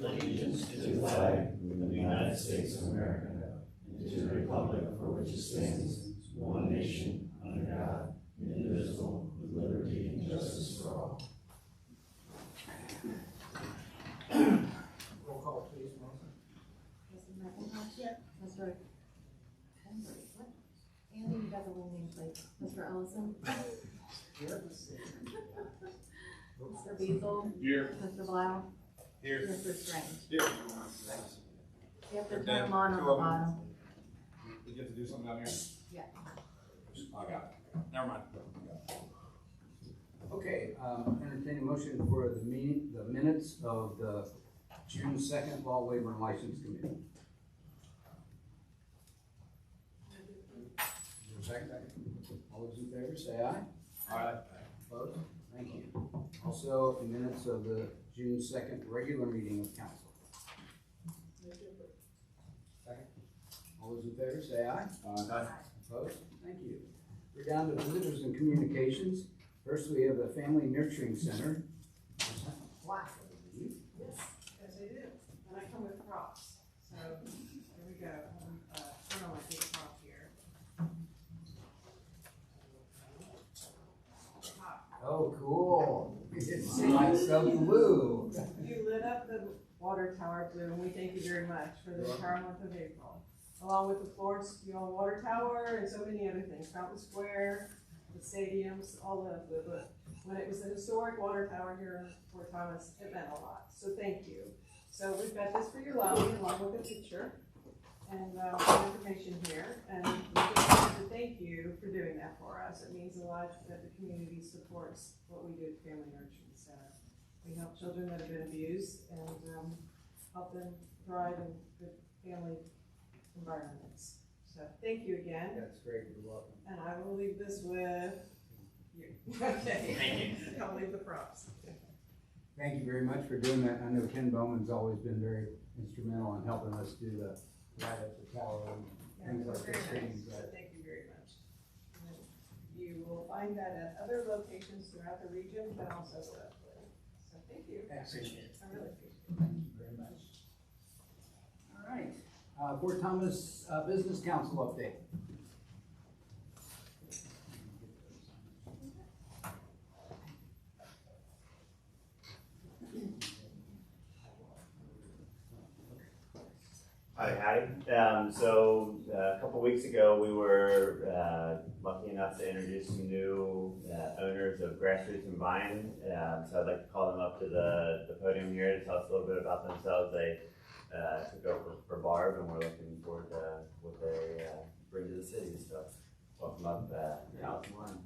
allegiance to the flag of the United States of America and to the republic for which it stands, one nation, under God, indivisible, with liberty and justice for all. Roll call, please, Melissa. Mr. McIntosh? Yep. Mr. Henry? What? Andy, you got the whole name, please. Mr. Ellison? Here. Mr. Beazle? Here. Mr. Blau? Here. Mr. Strange? Here. You have to turn them on the bottom. You get to do something down here? Yeah. I got it. Never mind. Okay, entertaining motion for the minutes of the June 2nd Law Waiver and License Committee. Is there a second? All those in favor say aye. Aye. Opposed? Thank you. Also, the minutes of the June 2nd regular meeting of council. Second. All those in favor say aye. Aye. Opposed? Thank you. We're down to visitors and communications. First, we have the Family Nurturing Center. Wow. Yes, they do. And I come with props. So here we go. Turn on my big prop here. Oh, cool. It's like so blue. You lit up the water tower blue, and we thank you very much for the entire month of April. Along with the Florence Water Tower and so many other things, Fountain Square, the stadiums, all the when it was a historic water tower here in Fort Thomas, it meant a lot. So thank you. So we've got this for your lobby along with a picture and some information here. And we just wanted to thank you for doing that for us. It means a lot that the community supports what we do at Family Nurturing Center. We help children that have been abused and help them thrive in good family environments. So thank you again. That's great. You're welcome. And I will leave this with you. Okay. Thank you. I'll leave the props. Thank you very much for doing that. I know Ken Bowman's always been very instrumental in helping us do the light up the tower and things like Very this. nice. So thank you very much. And you will find that at other locations throughout the region, but also locally. So thank you. I appreciate it. I really appreciate it. Thank you very much. All right. Fort Thomas Business Council update. Hi. So a couple weeks ago, we were lucky enough to introduce some new owners of Grassroots and Vine. So I'd like to call them up to the podium here to tell us a little bit about themselves. They took over for Barb, and we're looking forward to what they bring to the city. So welcome up, Alex and Lauren.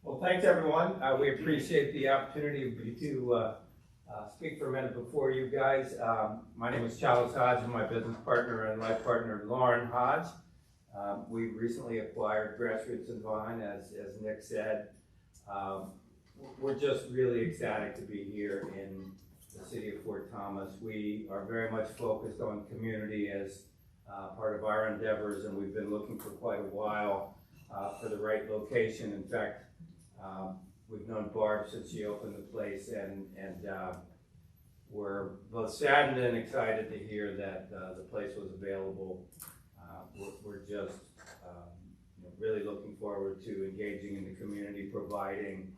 Well, thanks everyone. We appreciate the opportunity to speak for a minute before you guys. My name is Charles Hodge, and my business partner and life partner Lauren Hodge. We recently acquired Grassroots and Vine, as Nick said. We're just really ecstatic to be here in the city of Fort Thomas. We are very much focused on community as part of our endeavors, and we've been looking for quite a while for the right location. In fact, we've known Barb since she opened the place, and we're both saddened and excited to hear that the place was available. We're just really looking forward to engaging in the community, providing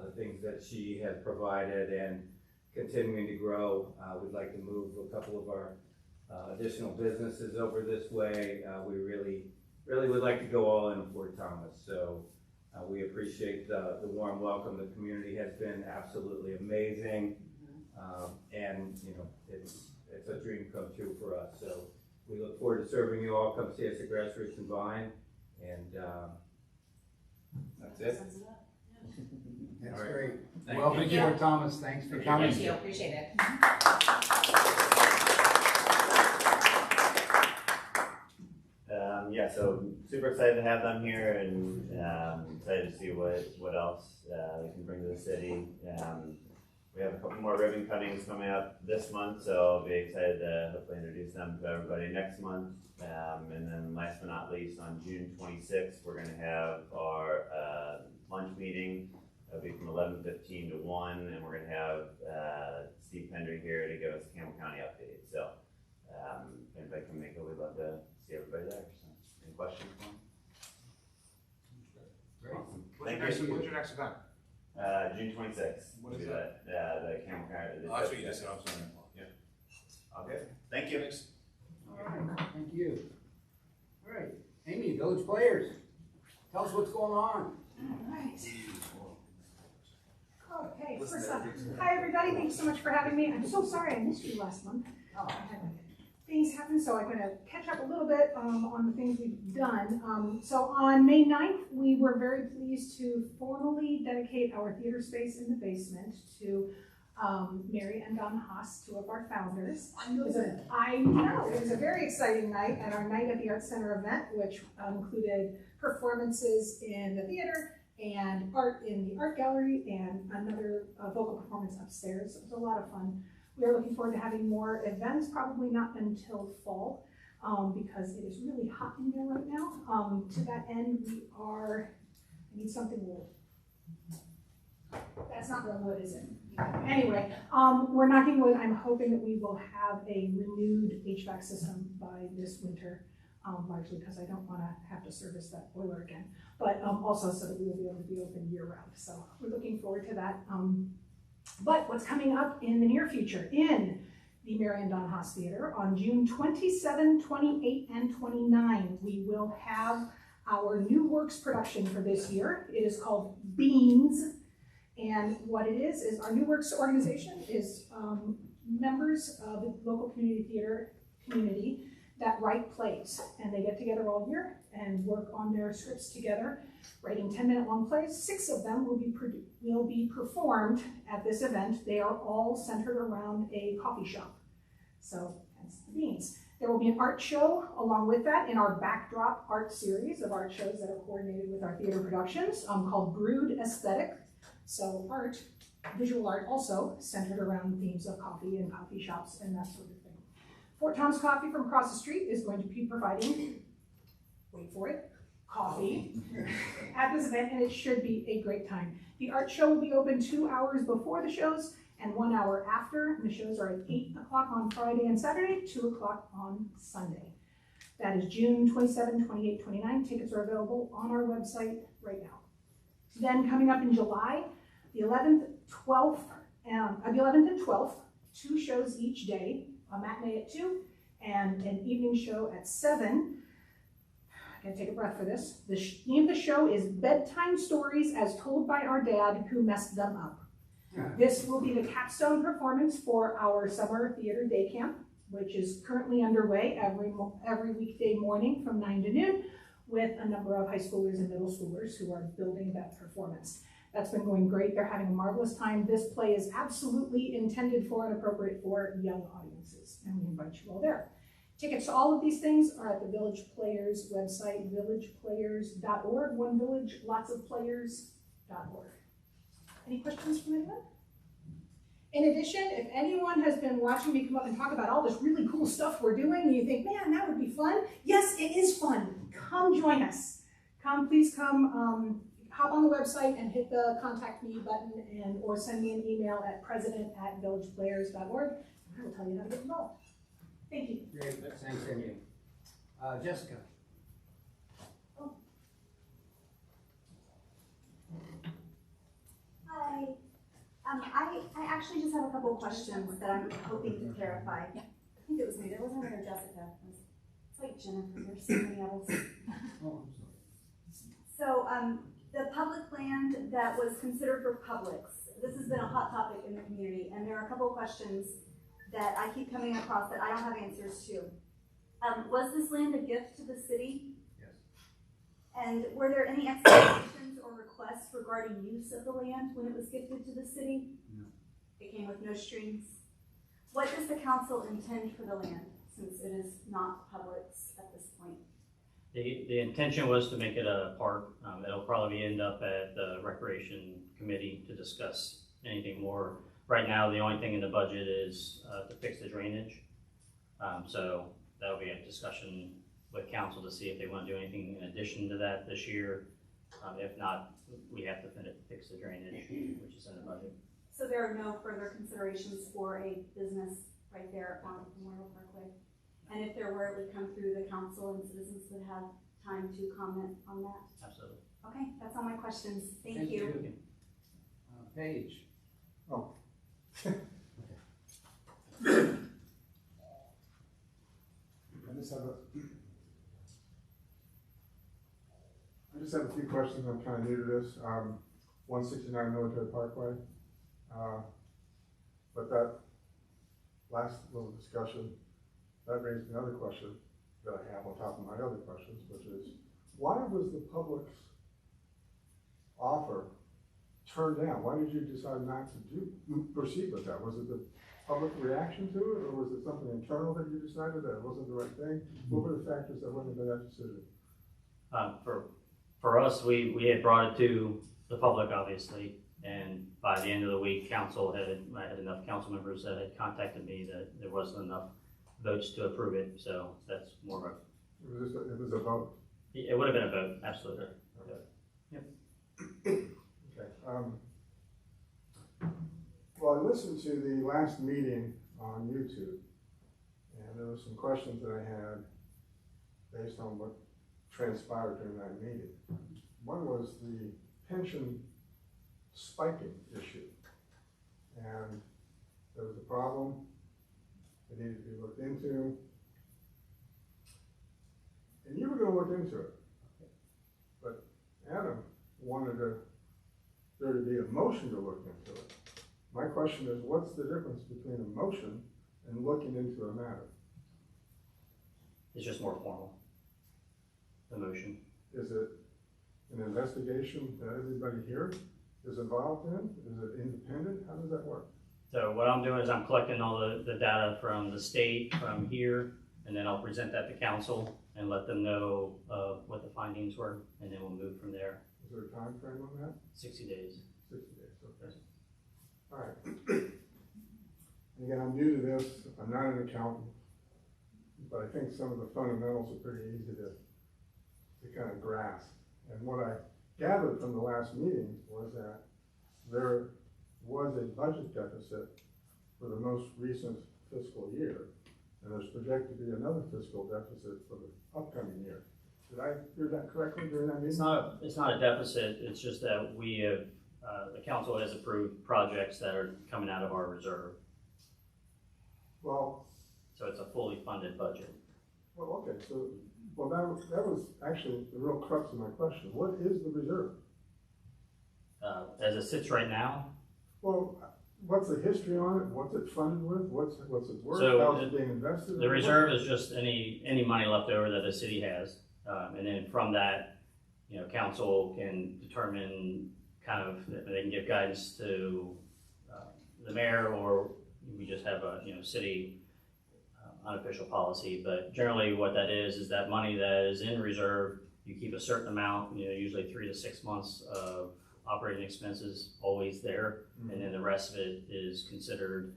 the things that she has provided and continuing to grow. We'd like to move a couple of our additional businesses over this way. We really would like to go all in Fort Thomas. So we appreciate the warm welcome. The community has been absolutely amazing, and it's a dream come true for us. So we look forward to serving you all. Come see us at Grassroots and Vine, and that's it. That's All right. great. Thank Welcome you. to Fort Thomas. Thanks for coming. Thank you, appreciate it. Yeah, so super excited to have them here, and excited to see what else they can bring to the city. We have a couple more ribbon cuttings coming up this month, so I'll be excited to hopefully introduce them to everybody next month. And then last but not least, on June 26th, we're going to have our lunch meeting. It'll be from 11:15 to 1, and we're going to have Steve Pendry here to give us a Campbell County update. So if anybody can make it, we'd love to see everybody there. So, any questions? Great. Awesome. What's your next event? June 26th. What is We'll do that? The Campbell County. Oh, that's what you just said, I'm sorry. Yeah. Okay, thank you. All right, thank you. All right, Amy, Village Players, tell us what's going on. Alright. Okay, first off, hi everybody, thanks so much for having me. I'm so sorry I missed you last month. I had things happen, so I'm gonna catch up a little bit on the things we've done. So on May 9th, we were very pleased to formally dedicate our theater space in the basement to Mary and Don Haas, two of our founders. I know, it was a very exciting night at our Night at the Arts Center event, which included performances in the theater and art in the art gallery and another vocal performance upstairs. It was a lot of fun. We are looking forward to having more events, probably not until fall, because it is really hot in there right now. To that end, I need something wood. That's not real wood, is it? Anyway, we're knocking wood. I'm hoping that we will have a renewed HVAC system by this winter, largely because I don't want to have to service that boiler again, but also so that we will be able to be open year round. So we're looking forward to that. But what's coming up in the near future in the Mary and Don Haas Theater on June 27, 28, and 29, we will have our new works production for this year. It is called Beans. And what it is our New Works organization is members of the local community theater community that write plays. And they get together all year and work on their scripts together, writing 10-minute long plays. 6 of them will be performed at this event. They are all centered around a coffee shop. So that's the Beans. There will be an art show along with that in our backdrop art series of art shows that are coordinated with our theater productions called Brewed Aesthetic. So art, visual art also centered around themes of coffee and coffee shops and that sort of thing. Fort Tom's Coffee from across the street is going to be providing, wait for it, coffee at this event, and it should be a great time. The art show will be open 2 hours before the shows and 1 hour after. And the shows are at 8 o'clock on Friday and Saturday, 2 o'clock on Sunday. That is June 27, 28, 29. Tickets are available on our website right now. Then coming up in July, the 11th, 12th, the 11th and 12th, 2 shows each day, a matinee at 2 and an evening show at 7. I gotta take a breath for this. The name of the show is Bedtime Stories as Told by Our Dad Who Messed Them Up. This will be the capstone performance for our summer theater day camp, which is currently underway every weekday morning from 9 to noon with a number of high schoolers and middle schoolers who are building that performance. That's been going great. They're having a marvelous time. This play is absolutely intended for and appropriate for young audiences, and we invite you all there. Tickets to all of these things are at the Village Players website, villageplayers.org. One village, lots of players.org. Any questions from anyone? In addition, if anyone has been watching me come up and talk about all this really cool stuff we're doing, and you think, man, that would be fun. Yes, it is fun. Come join us. Please come, hop on the website and hit the contact me button or send me an email at president@villageplayers.org. And I will tell you how to get involved. Thank you. Great, thanks, Amy. Jessica. Hi. I actually just have a couple of questions that I'm hoping to clarify. I think it was me. There wasn't another Jessica. It's like Jennifer. There's so many others. Oh, I'm sorry. So the public land that was considered for Publix, this has been a hot topic in the community, and there are a couple of questions that I keep coming across that I don't have answers to. Was this land a gift to the city? Yes. And were there any expectations or requests regarding use of the land when it was gifted to the city? No. It came with no strings. What does the council intend for the land, since it is not Publix at this point? The intention was to make it a park. It'll probably end up at the Recreation Committee to discuss anything more right now, the only thing in the budget is, to fix the drainage. So that'll be a discussion with council to see if they want to do anything in addition to that this year. If not, we have to fix the drainage, which is in the budget. So there are no further considerations for a business right there on Memorial Parkway? And if there were, it would come through the council and citizens would have time to comment on that? Absolutely. Okay, that's all my questions. Thank you. Paige. Oh. I just have a few questions. I'm kind of new to this. 169 Military Parkway. But that last little discussion, that raised another question that I have on top of my other questions, which is, why was the public's offer turned down? Why did you decide not to proceed with that? Was it the public reaction to it, or was it something internal that you decided that it wasn't the right thing? What were the factors that went into that decision? For us, we had brought it to the public, obviously, and by the end of the week, I had enough council members that had contacted me that there wasn't enough votes to approve it, so that's more of a. It was a vote. It would have been a vote, absolutely. Okay. Okay. Well, I listened to the last meeting on YouTube, and there were some questions that I had based on what transpired during that meeting. One was the pension spiking issue, and there was a problem that needed to be looked into, and you were going to look into it, but Adam wanted there to be a motion to look into it. My question is, what's the difference between a motion and looking into a matter? It's just more formal, the motion. Is it an investigation that everybody here is involved in? Is it independent? How does that work? So what I'm doing is I'm collecting all the data from the state, from here, and then I'll present that to council and let them know what the findings were, and then we'll move from there. Is there a time frame on that? 60 days. 60 days, okay. All right. Again, I'm new to this. I'm not an accountant, but I think some of the fundamentals are pretty easy to kind of grasp. And what I gathered from the last meeting was that there was a budget deficit for the most recent fiscal year, and there's projected to be another fiscal deficit for the upcoming year. Did I hear that correctly during that meeting? It's not a deficit. It's just that we have, the council has approved projects that are coming out of our reserve. Well, So it's a fully funded budget. well, okay, so, well, that was actually the real crux of my question. What is the reserve? As it sits right now, Well, what's the history on it? What's it funded with? What's it worth? So How's it being invested? the reserve is just any money left over that the city has. And then from that, council can determine kind of, they can give guidance to the mayor, or we just have a, city unofficial policy. But generally what that is that money that is in reserve, you keep a certain amount, usually 3 to 6 months of operating expenses always there. Mm-hmm. And then the rest of it is considered,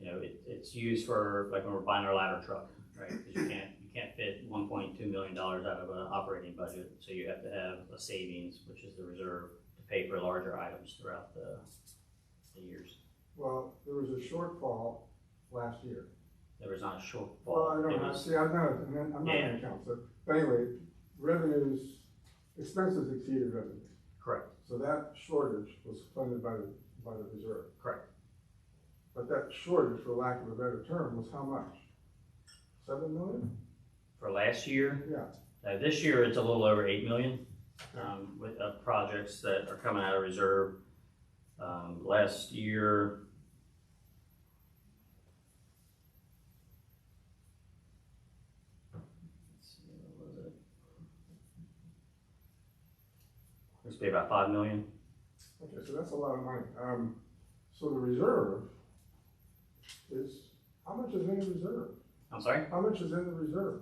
it's used for, like when we're buying our ladder truck, right? Because you can't fit $1.2 million out of an operating budget. So you have to have a savings, which is the reserve, to pay for larger items throughout the years. Well, there was a shortfall last year. There was not a shortfall. Well, I don't It know. was- See, I'm not an accountant. But anyway, expenses exceeded revenues. Correct. So that shortage was funded by the reserve. Correct. But that shortage, for lack of a better term, was how much? 7 million? For last year, Yeah. this year it's a little over 8 million with projects that are coming out of reserve. Last year, let's see, what was it? It's be about 5 million. Okay, so that's a lot of money. So the reserve is, how much is in the reserve? I'm sorry? How much is in the reserve?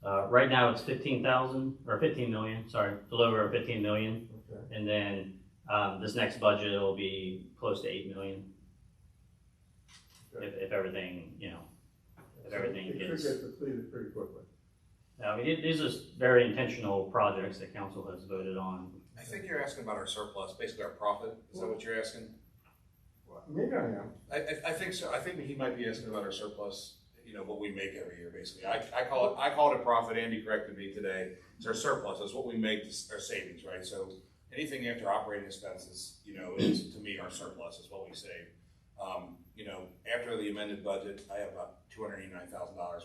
Right now it's 15,000 or 15 million, sorry, a little over 15 million. Okay. And then This next budget will be close to 8 million. If everything, if everything It gets. should get depleted pretty quickly. I mean, these are very intentional projects that council has voted on. I think you're asking about our surplus, basically our profit. Is that what you're asking? Well, maybe I am. I think so. I think he might be asking about our surplus, what we make every year, basically. I call it a profit. Andy corrected me today. It's our surplus. It's what we make, our savings, right? So anything after operating expenses, is, to me, our surplus is what we save. After the amended budget, I have about $289,000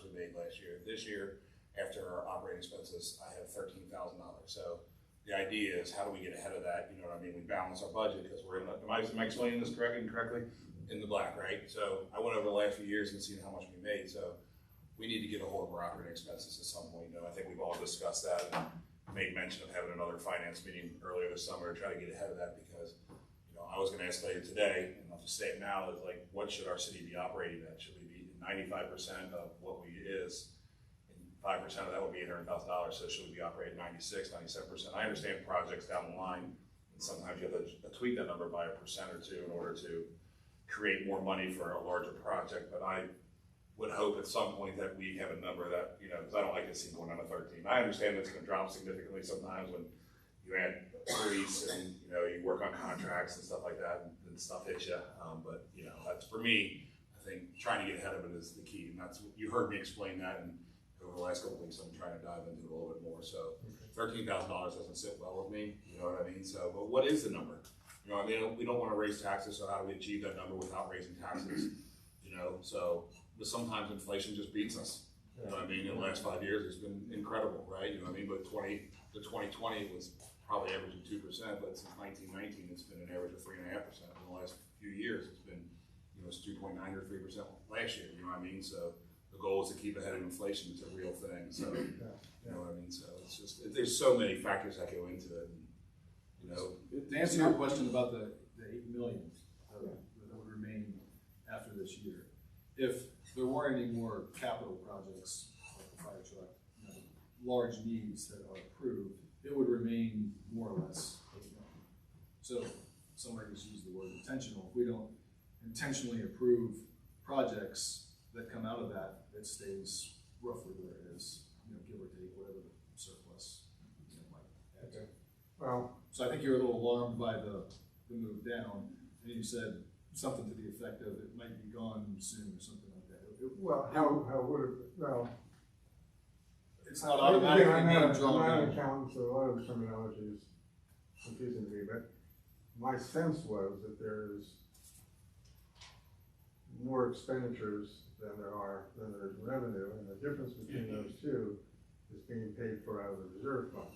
we made last year. This year, after our operating expenses, I have $13,000. So the idea is, how do we get ahead of that? You know what I mean? We balance our budget because we're in the, am I explaining this correctly? In the black, right? So I went over the last few years and seen how much we made. So we need to get a hold of our operating expenses at some point. I think we've all discussed that and made mention of having another finance meeting earlier this summer to try to get ahead of that because, I was gonna ask later today, and I'll just say it now, is like, what should our city be operating at? Should we be 95% of what we is? 5% of that would be $800,000, so should we be operating 96, 97%? I understand projects down the line, and sometimes you have to tweak that number by 1% or 2% in order to create more money for a larger project, but I would hope at some point that we have a number that, because I don't like to see going down to 13. I understand it's gonna drop significantly sometimes when you add police and, you work on contracts and stuff like that and stuff hits you, but, that's, for me, I think trying to get ahead of it is the key, and that's, you heard me explain that, and over the last couple of weeks, I'm trying to dive into it a little bit more, so $13,000 doesn't sit well with me, you know what I mean? So, but what is the number? We don't want to raise taxes, so how do we achieve that number without raising taxes? So, but sometimes inflation just beats us. You know what I mean? In the last 5 years, it's been incredible, right? You know what I mean? But 2020 was probably averaging 2%, but since 1919, it's been an average of 3.5%. In the last few years, it's been, it's 2.9 or 3% last year. You know what I mean? So the goal is to keep ahead of inflation. It's a real thing. So you know what I mean? So it's just there's so many factors that go into it. And, to answer your question about the 8 million that would remain after this year, if there weren't any more capital projects like the fire truck, large needs that are approved, it would remain more or less 8 million. So somebody just used the word intentional. If we don't intentionally approve projects that come out of that, it stays roughly where it is, give or take whatever the surplus might add to. Well, so I think you're a little alarmed by the move down, and you said something to the effect of it might be gone soon or something like that. well, how would it, well. It's not automatically I'm being not drawn an down. accountant, so a lot of the terminology is confusing to me, but my sense was that there's more expenditures than there's revenue, and the difference between those two is being paid for out of the reserve fund.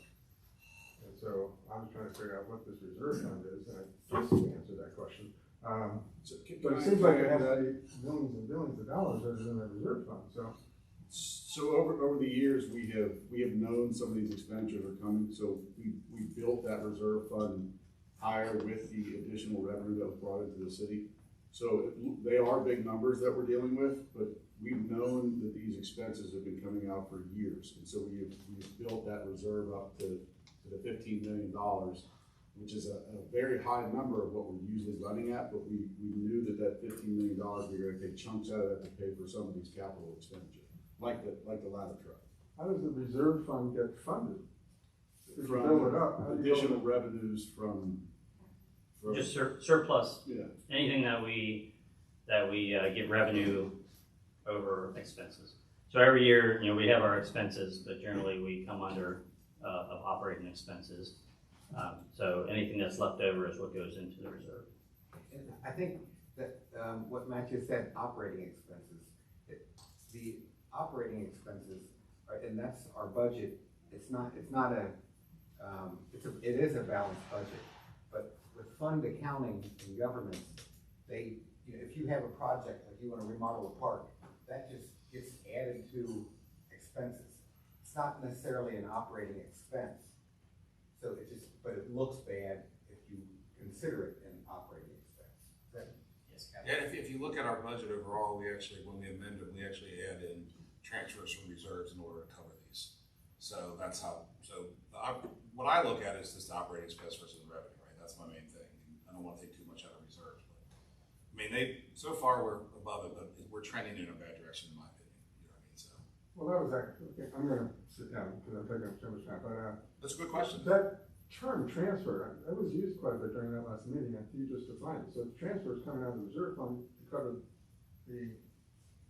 And so I'm trying to figure out what this reserve fund is, and I guess you answered that question. But it seems like it has to be millions and billions of dollars that is in that reserve fund, so. So over the years, we have known some of these expenditures are coming, so we built that reserve fund higher with the additional revenue that was brought into the city. So they are big numbers that we're dealing with, but we've known that these expenses have been coming out for years. And so we've built that reserve up to the $15 million, which is a very high number of what we're usually running at, but we knew that $15 million, we were gonna take chunks out of that to pay for some of these capital expenditures, like the ladder truck. How does the reserve fund get funded? If you From build it up, how do you additional revenues from Just surplus, yeah. anything that we get revenue over expenses. So every year, we have our expenses, but generally we come under of operating expenses. So anything that's left over is what goes into the reserve. And I think that what Matt just said, operating expenses, the operating expenses, and that's our budget. It is a balanced budget, but with fund accounting in government, if you have a project, like you want to remodel a park, that just gets added to expenses. It's not necessarily an operating expense. So but it looks bad if you consider it an operating expense. Yeah, if you look at our budget overall, when we amended, we actually add in transfers from reserves in order to cover these. So that's how, what I look at is just operating expense versus revenue, right? That's my main thing. don't wanna take too much out of reserves, but, I mean, so far, we're above it, but we're trending in a bad direction, in my opinion, you know what I mean, so. Well, that was actually, okay, I'm gonna sit down because I'm taking up too much time, but, That's a good question. that term transfer, that was used quite a bit during that last meeting, and you just defined it. So the transfer is coming out of the reserve fund to cover the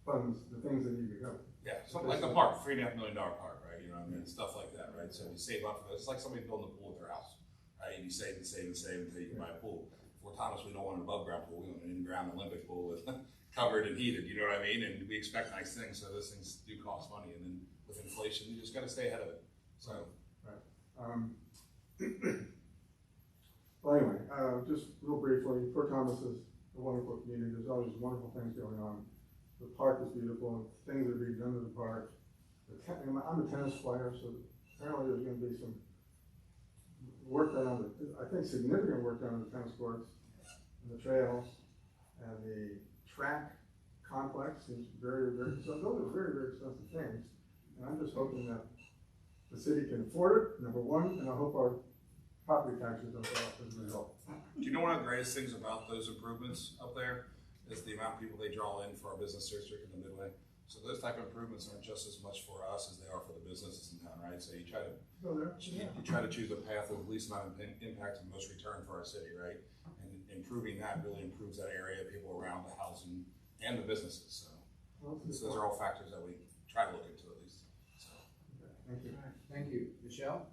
funds, the things that need to be covered. Yeah, something like the park, $3.5 million park, right, you know what I mean, stuff like that, right, so you save up for this, it's like somebody building a pool at their house, right, you save and save and save until you can buy a pool. For Thomas, we don't want an above ground pool, we want an in-ground Olympic pool with covered and heated, you know what I mean, and we expect nice things, so those things do cost money, and then with inflation, you just gotta stay ahead of it, so. Well, anyway, just real briefly, Fort Thomas is a wonderful community, there's always wonderful things going on. The park is beautiful, things are being done to the park. I'm a tennis player, so apparently there's gonna be some work done on I think significant work done on the tennis courts, and the trails, and the track complex seems very, very, so those are very, very expensive things. And I'm just hoping that the city can afford it, number one, and I hope our property taxes don't go up as a result. Do you know one of the greatest things about those improvements up there is the amount of people they draw in for our business district in the Midway? So those type of improvements aren't just as much for us as they are for the businesses in town, right? So you try to choose a path of least amount of impact and most return for our city, right? And improving that really improves that area, people around the housing and the businesses. So those are all factors that we try to look into at least. So. Thank you. Thank you. Michelle?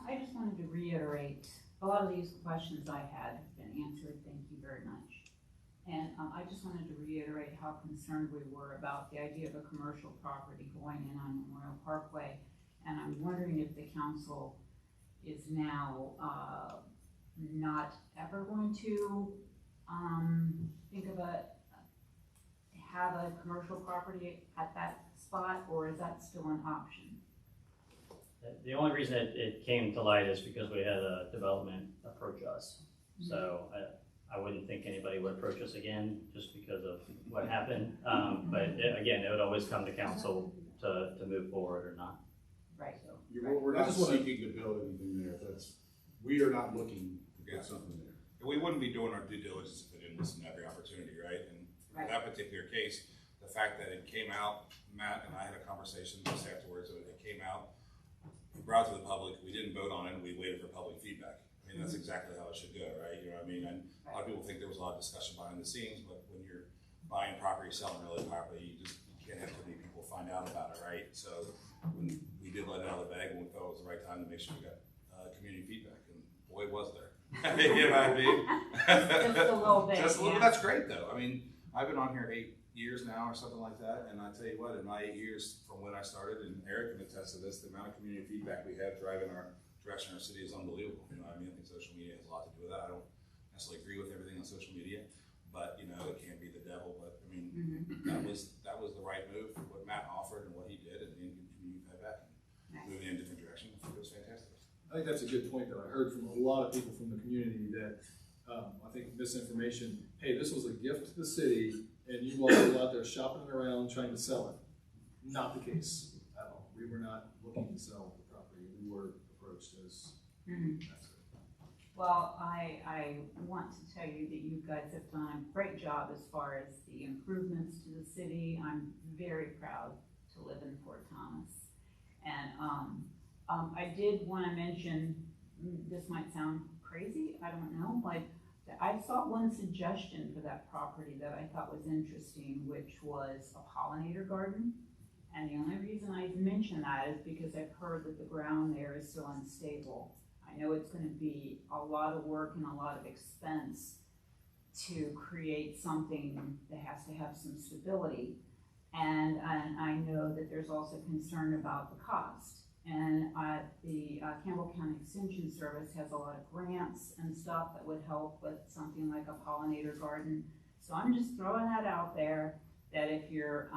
I just wanted to reiterate, a lot of these questions I had have been answered, thank you very much. And I just wanted to reiterate how concerned we were about the idea of a commercial property going in on Memorial Parkway. And I'm wondering if the council is now not ever going to think of have a commercial property at that spot, or is that still an option? The only reason it came to light is because we had a development approach us. So I wouldn't think anybody would approach us again just because of what happened. But again, it would always come to council to move forward or not. Right. So. We're not seeking to build anything there. We are not looking to get something there. We wouldn't be doing our due diligence if we didn't listen to every opportunity, right? And in that particular case, the fact that it came out, Matt and I had a conversation just afterwards, it came out, we brought it to the public, we didn't vote on it, we waited for public feedback. I mean, that's exactly how it should go, right? You know what I mean? And a lot of people think there was a lot of discussion behind the scenes, but when you're buying property, selling real property, you can't have too many people find out about it, right? So when we did let it out of the bag, and we felt it was the right time to make sure we got community feedback, and boy, was there. You know what I mean? Just a little bit. Just a little. That's great, though. I mean, I've been on here 8 years now, or something like that, and I tell you what, in my 8 years from when I started, and Eric can attest to this, the amount of community feedback we have driving our direction in our city is unbelievable. You know what I mean? I think social media has a lot to do with that. I don't necessarily agree with everything on social media, but you know, it can't be the devil. But I mean, that was the right move for what Matt offered and what he did, and then community feedback and moving in a different direction. It was fantastic. I think that's a good point that I heard from a lot of people from the community that I think misinformation, hey, this was a gift to the city and you all were out there shopping around trying to sell it. Not the case at all. We were not looking to sell the property. We were approached as that's it. Well, I want to tell you that you guys have done a great job as far as the improvements to the city. I'm very proud to live in Fort Thomas. And I did want to mention, this might sound crazy, I don't know, but I saw one suggestion for that property that I thought was interesting, which was a pollinator garden. And the only reason I mention that is because I've heard that the ground there is so unstable. I know it's going to be a lot of work and a lot of expense to create something that has to have some stability. And I know that there's also concern about the cost. And the Campbell County Extension Service has a lot of grants and stuff that would help with something like a pollinator garden. So I'm just throwing that out there, that if you're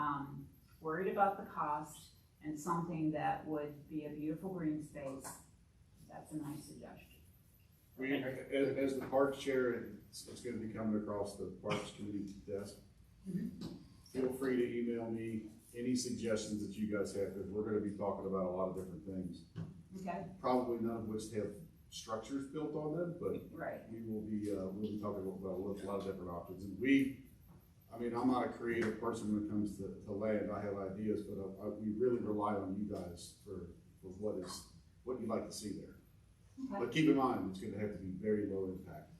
worried about the cost and something that would be a beautiful green space, that's a nice suggestion. As the parks chair, it's going to be coming across the Parks Committee desk. feel free to email me any suggestions that you guys have, because we're gonna be talking about a lot of different things. Okay, Probably none of which have structures built on them, but right. we'll be talking about a lot of different options. And I mean, I'm not a creative person when it comes to land. I have ideas, but we really rely on you guys for what you'd like to see there. Okay. But keep in mind, it's gonna have to be very low impact.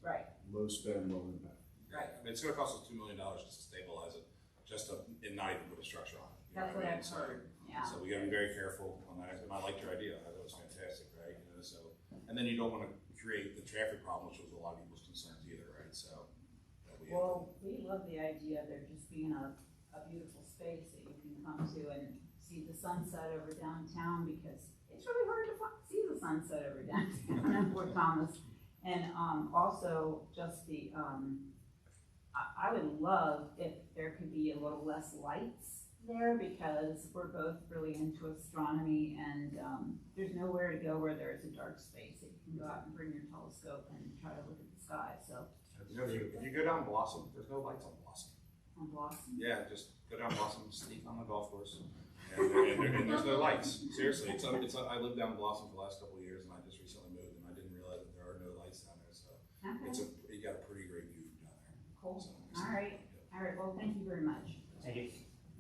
Right. Low spend, low impact. Right, I mean, it's gonna cost us $2 million just to stabilize it, and not even put a structure on it. You know That's what I mean? I've heard, yeah. So we gotta be very careful on that, and I liked your idea, I thought it was fantastic, right? You know, so, and then you don't wanna create the traffic problem, which was a lot of people's concerns either, right? So. Well, we love the idea of there just being a beautiful space that you can come to and see the sunset over downtown, because it's really hard to see the sunset over downtown in Fort Thomas. And also just I would love if there could be a little less lights there, because we're both really into astronomy, and there's nowhere to go where there's a dark space that you can go out and bring your telescope and try to look at the sky. So. You know, if you go down Blossom, there's no lights on Blossom. On Blossom? Yeah, just go down Blossom, sneak on the golf course, and there's no lights. Seriously, I lived down Blossom for the last couple of years, and I just recently moved, and I didn't realize that there are no lights down there. So Okay. you got a pretty great view from down there. Cool. So, All right. All right. Well, thank you very much. Thank you.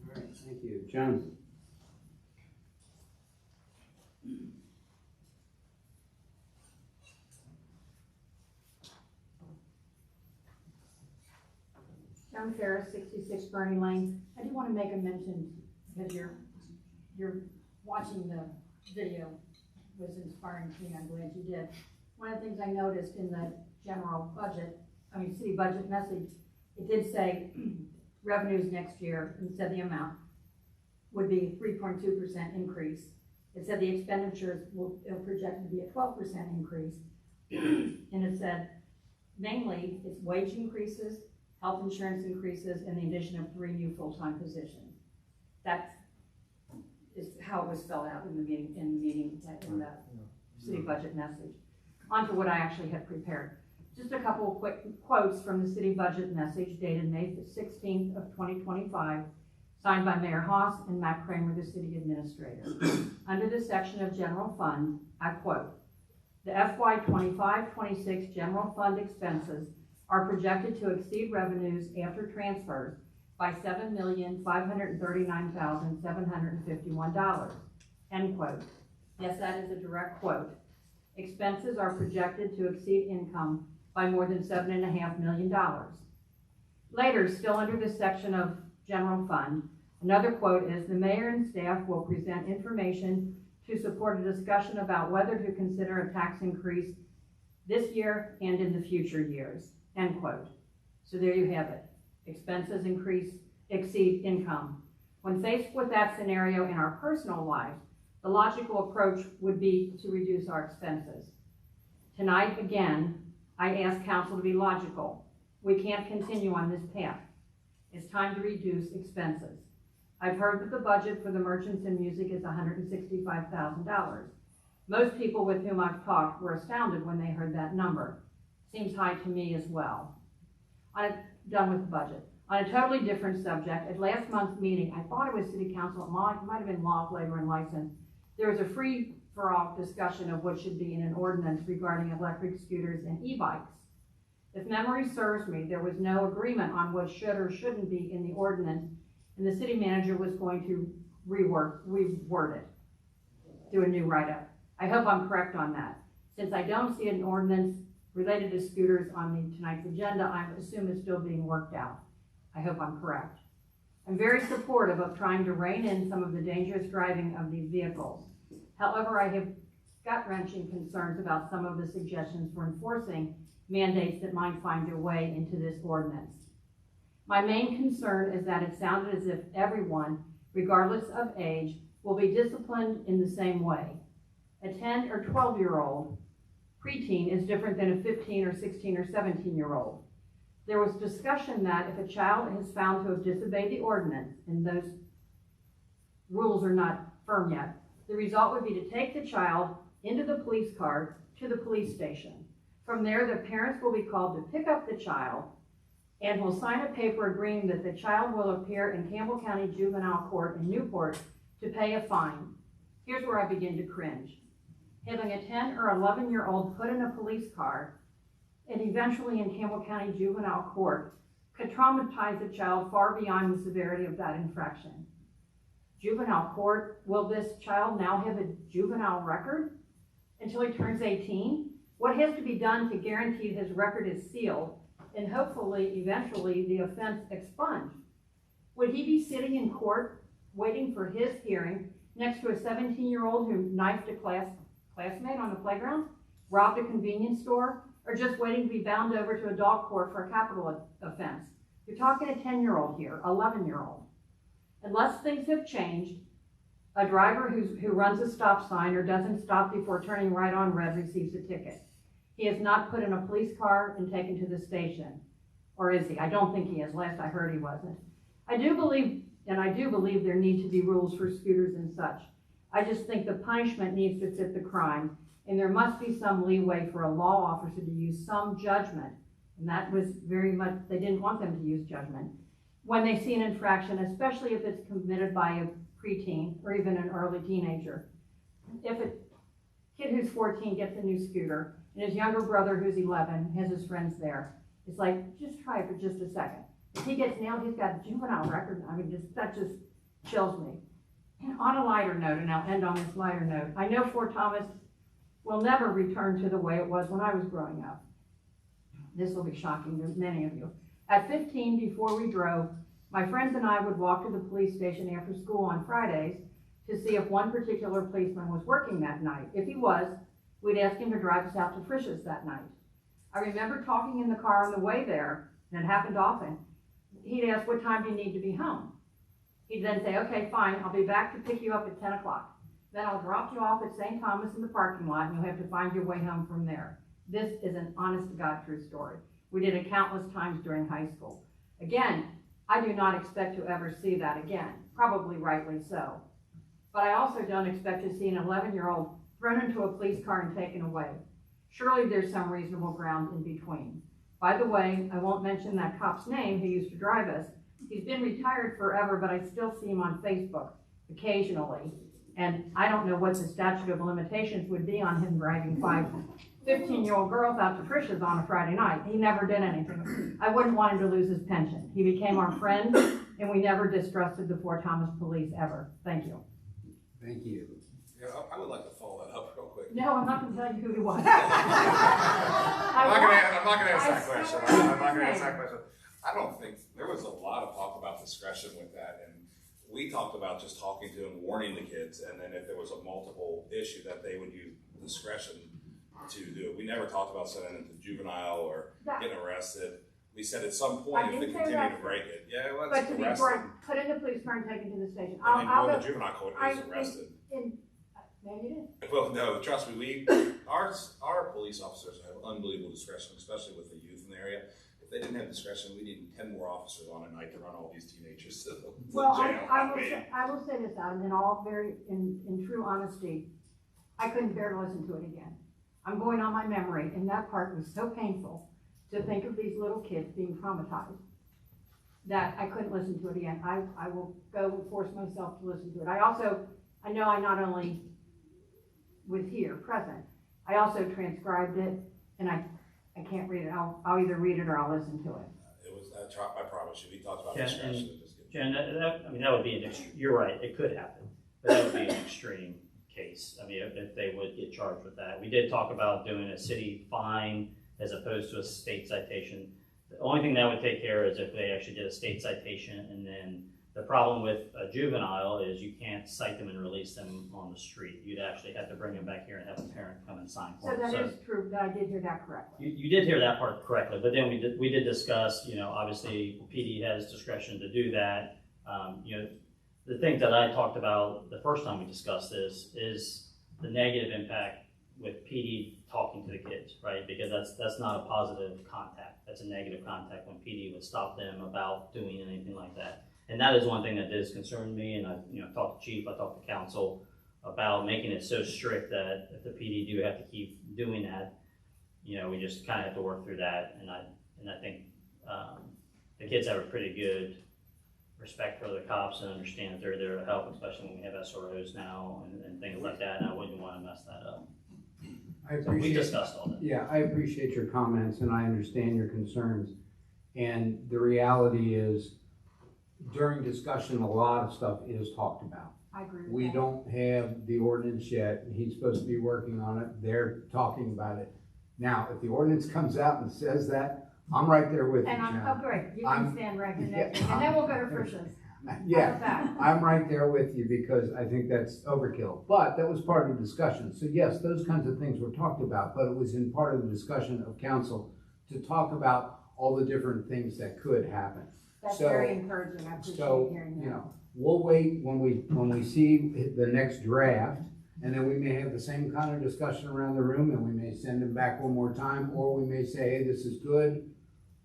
All right, thank you. John? Joan Ferris, 66 Bernie Lane. I do want to make a mention, because you're watching the video was inspiring to me. I'm glad you did. One of the things I noticed in the general budget, city budget message, it did say revenues next year, and said the amount would be 3.2% increase. It said the expenditures are projected to be a 12% increase. And it said mainly it's wage increases, health insurance increases, and the addition of 3 new full-time positions. That is how it was spelled out in the meeting, in the city budget message. On to what I actually had prepared. Just a couple of quick quotes from the city budget message dated May 16th of 2025, signed by Mayor Haas and Matt Kramer, the city administrator. Under the section of general fund, I quote, "The FY 25-26 general fund expenses are projected to exceed revenues after transfers by $7,539,751, end quote. Yes, that is a direct quote. Expenses are projected to exceed income by more than $7.5 million. Later, still under this section of general fund, another quote is, "The mayor and staff will present information to support a discussion about whether to consider a tax increase this year and in the future years," end quote. So there you have it. Expenses exceed income. When faced with that scenario in our personal life, the logical approach would be to reduce our expenses. Tonight, again, I ask council to be logical. We can't continue on this path. It's time to reduce expenses. I've heard that the budget for the merchants and music is $165,000. Most people with whom I've talked were astounded when they heard that number. Seems high to me as well. Done with the budget. On a totally different subject, at last month's meeting, I thought it was city council, it might have been law, labor, and license. There was a free-for-all discussion of what should be in an ordinance regarding electric scooters and e-bikes. If memory serves me, there was no agreement on what should or shouldn't be in the ordinance, and the city manager was going to reword it, do a new write-up. I hope I'm correct on that. Since I don't see an ordinance related to scooters on tonight's agenda, I assume it's still being worked out. I hope I'm correct. I'm very supportive of trying to rein in some of the dangerous driving of these vehicles. However, I have gut-wrenching concerns about some of the suggestions for enforcing mandates that might find their way into this ordinance. My main concern is that it sounded as if everyone, regardless of age, will be disciplined in the same way. A 10 or 12-year-old preteen is different than a 15 or 16 or 17-year-old. There was discussion that if a child is found to have disobeyed the ordinance, and those rules are not firm yet, the result would be to take the child into the police car to the police station. From there, the parents will be called to pick up the child and will sign a paper agreeing that the child will appear in Campbell County Juvenile Court in Newport to pay a fine. Here's where I begin to cringe. Having a 10 or 11-year-old put in a police car and eventually in Campbell County Juvenile Court could traumatize a child far beyond the severity of that infraction. Juvenile court, will this child now have a juvenile record until he turns 18? What has to be done to guarantee his record is sealed and hopefully, eventually, the offense expunged? Would he be sitting in court waiting for his hearing next to a 17-year-old who knifed a classmate on the playground, robbed a convenience store, or just waiting to be bound over to a dog court for a capital offense? You're talking a 10-year-old here, 11-year-old. Unless things have changed, a driver who runs a stop sign or doesn't stop before turning right on red receives a ticket. He is not put in a police car and taken to the station. Or is he? I don't think he is. Last I heard he wasn't. I do believe there need to be rules for scooters and such. I just think the punishment needs to fit the crime, and there must be some leeway for a law officer to use some judgment. And that was very much, they didn't want them to use judgment when they see an infraction, especially if it's committed by a preteen or even an early teenager. If a kid who's 14 gets a new scooter and his younger brother who's 11 has his friends there, it's like, just try it for just a second. If he gets nailed, he's got a juvenile record. I mean, that just chills me. And on a lighter note, and I'll end on this lighter note, I know Fort Thomas will never return to the way it was when I was growing up. This will be shocking to many of you. At 15, before we drove, my friends and I would walk to the police station after school on Fridays to see if one particular policeman was working that night. If he was, we'd ask him to drive us out to Frisch's that night. I remember talking in the car on the way there, and it happened often. He'd ask, what time do you need to be home? He'd then say, okay, fine, I'll be back to pick you up at 10 o'clock. Then I'll drop you off at St. Thomas in the parking lot, and you'll have to find your way home from there. This is an honest-to-God true story. We did it countless times during high school. Again, I do not expect to ever see that again, probably rightly so. But I also don't expect to see an 11-year-old thrown into a police car and taken away. Surely there's some reasonable ground in between. By the way, I won't mention that cop's name who used to drive us. He's been retired forever, but I still see him on Facebook occasionally. And I don't know what the statute of limitations would be on him driving 5 15-year-old girls out to Frisch's on a Friday night. He never did anything. I wouldn't want him to lose his pension. He became our friend, and we never distrusted the Fort Thomas police ever. Thank you. Thank you. Yeah, I would like to follow that up real quick. No, I'm not going to tell you who he was. I'm not going to answer that question. I'm not going to answer that question. I don't think, there was a lot of talk about discretion with that, and we talked about just talking to and warning the kids, and then if there was a multiple issue that they would use discretion to do it. We never talked about sending them to juvenile or getting arrested. We said at some point if they continue to break it, let's but to arrest be them. Put in the police car and taken to the station. And then go to juvenile court and he's arrested. Maybe you did. Well, no, trust me, our police officers have unbelievable discretion, especially with the youth in the area. If they didn't have discretion, we need 10 more officers on a night to run all these teenagers to Well, jail. I will say this, Adam, in true honesty, I couldn't bear to listen to it again. I'm going on my memory, and that part was so painful to think of these little kids being traumatized that I couldn't listen to it again. I will go and force myself to listen to it. I know I not only was here, present, I also transcribed it, and I can't read it. I'll either read it or I'll listen to it. It was, I promise you, we talked about discretion. Jen, that would be you're right, it could happen, but that would be an extreme case. I mean, if they would get charged with that. We did talk about doing a city fine as opposed to a state citation. The only thing that would take care is if they actually did a state citation, and then the problem with a juvenile is you can't cite them and release them on the street. You'd actually have to bring them back here and have a parent come and sign for them. So that is true, that I did hear that correctly. You did hear that part correctly, but then we did discuss, obviously PD has discretion to do that. The things that I talked about the first time we discussed this is the negative impact with PD talking to the kids, right? Because that's not a positive contact. That's a negative contact when PD would stop them about doing anything like that. And that is one thing that does concern me. And I talked to Chief, I talked to Council about making it so strict that if the PD do have to keep doing that, we just kind of have to work through that. And I think the kids have a pretty good respect for the cops and understand that they're there to help, especially when we have SROs now and things like that, and I wouldn't want to mess that up. So we discussed all that. Yeah, I appreciate your comments and I understand your concerns. And the reality is, during discussion, a lot of stuff is talked about. I agree with We that. don't have the ordinance yet, and he's supposed to be working on it, they're talking about it. Now, if the ordinance comes out and says that, I'm right there with you, And John. oh, great, you can I'm- stand right in yeah, there, and then we'll go to Frisch's. Yeah, I'm right there with you because I think that's overkill. But that was part of the discussion. So yes, those kinds of things were talked about, but it was in part of the discussion of council to talk about all the different things that could happen. That's So- very encouraging, I appreciate So, hearing you that. know, we'll wait when we see the next draft, and then we may have the same kind of discussion around the room, and we may send them back one more time, or we may say, hey, this is good,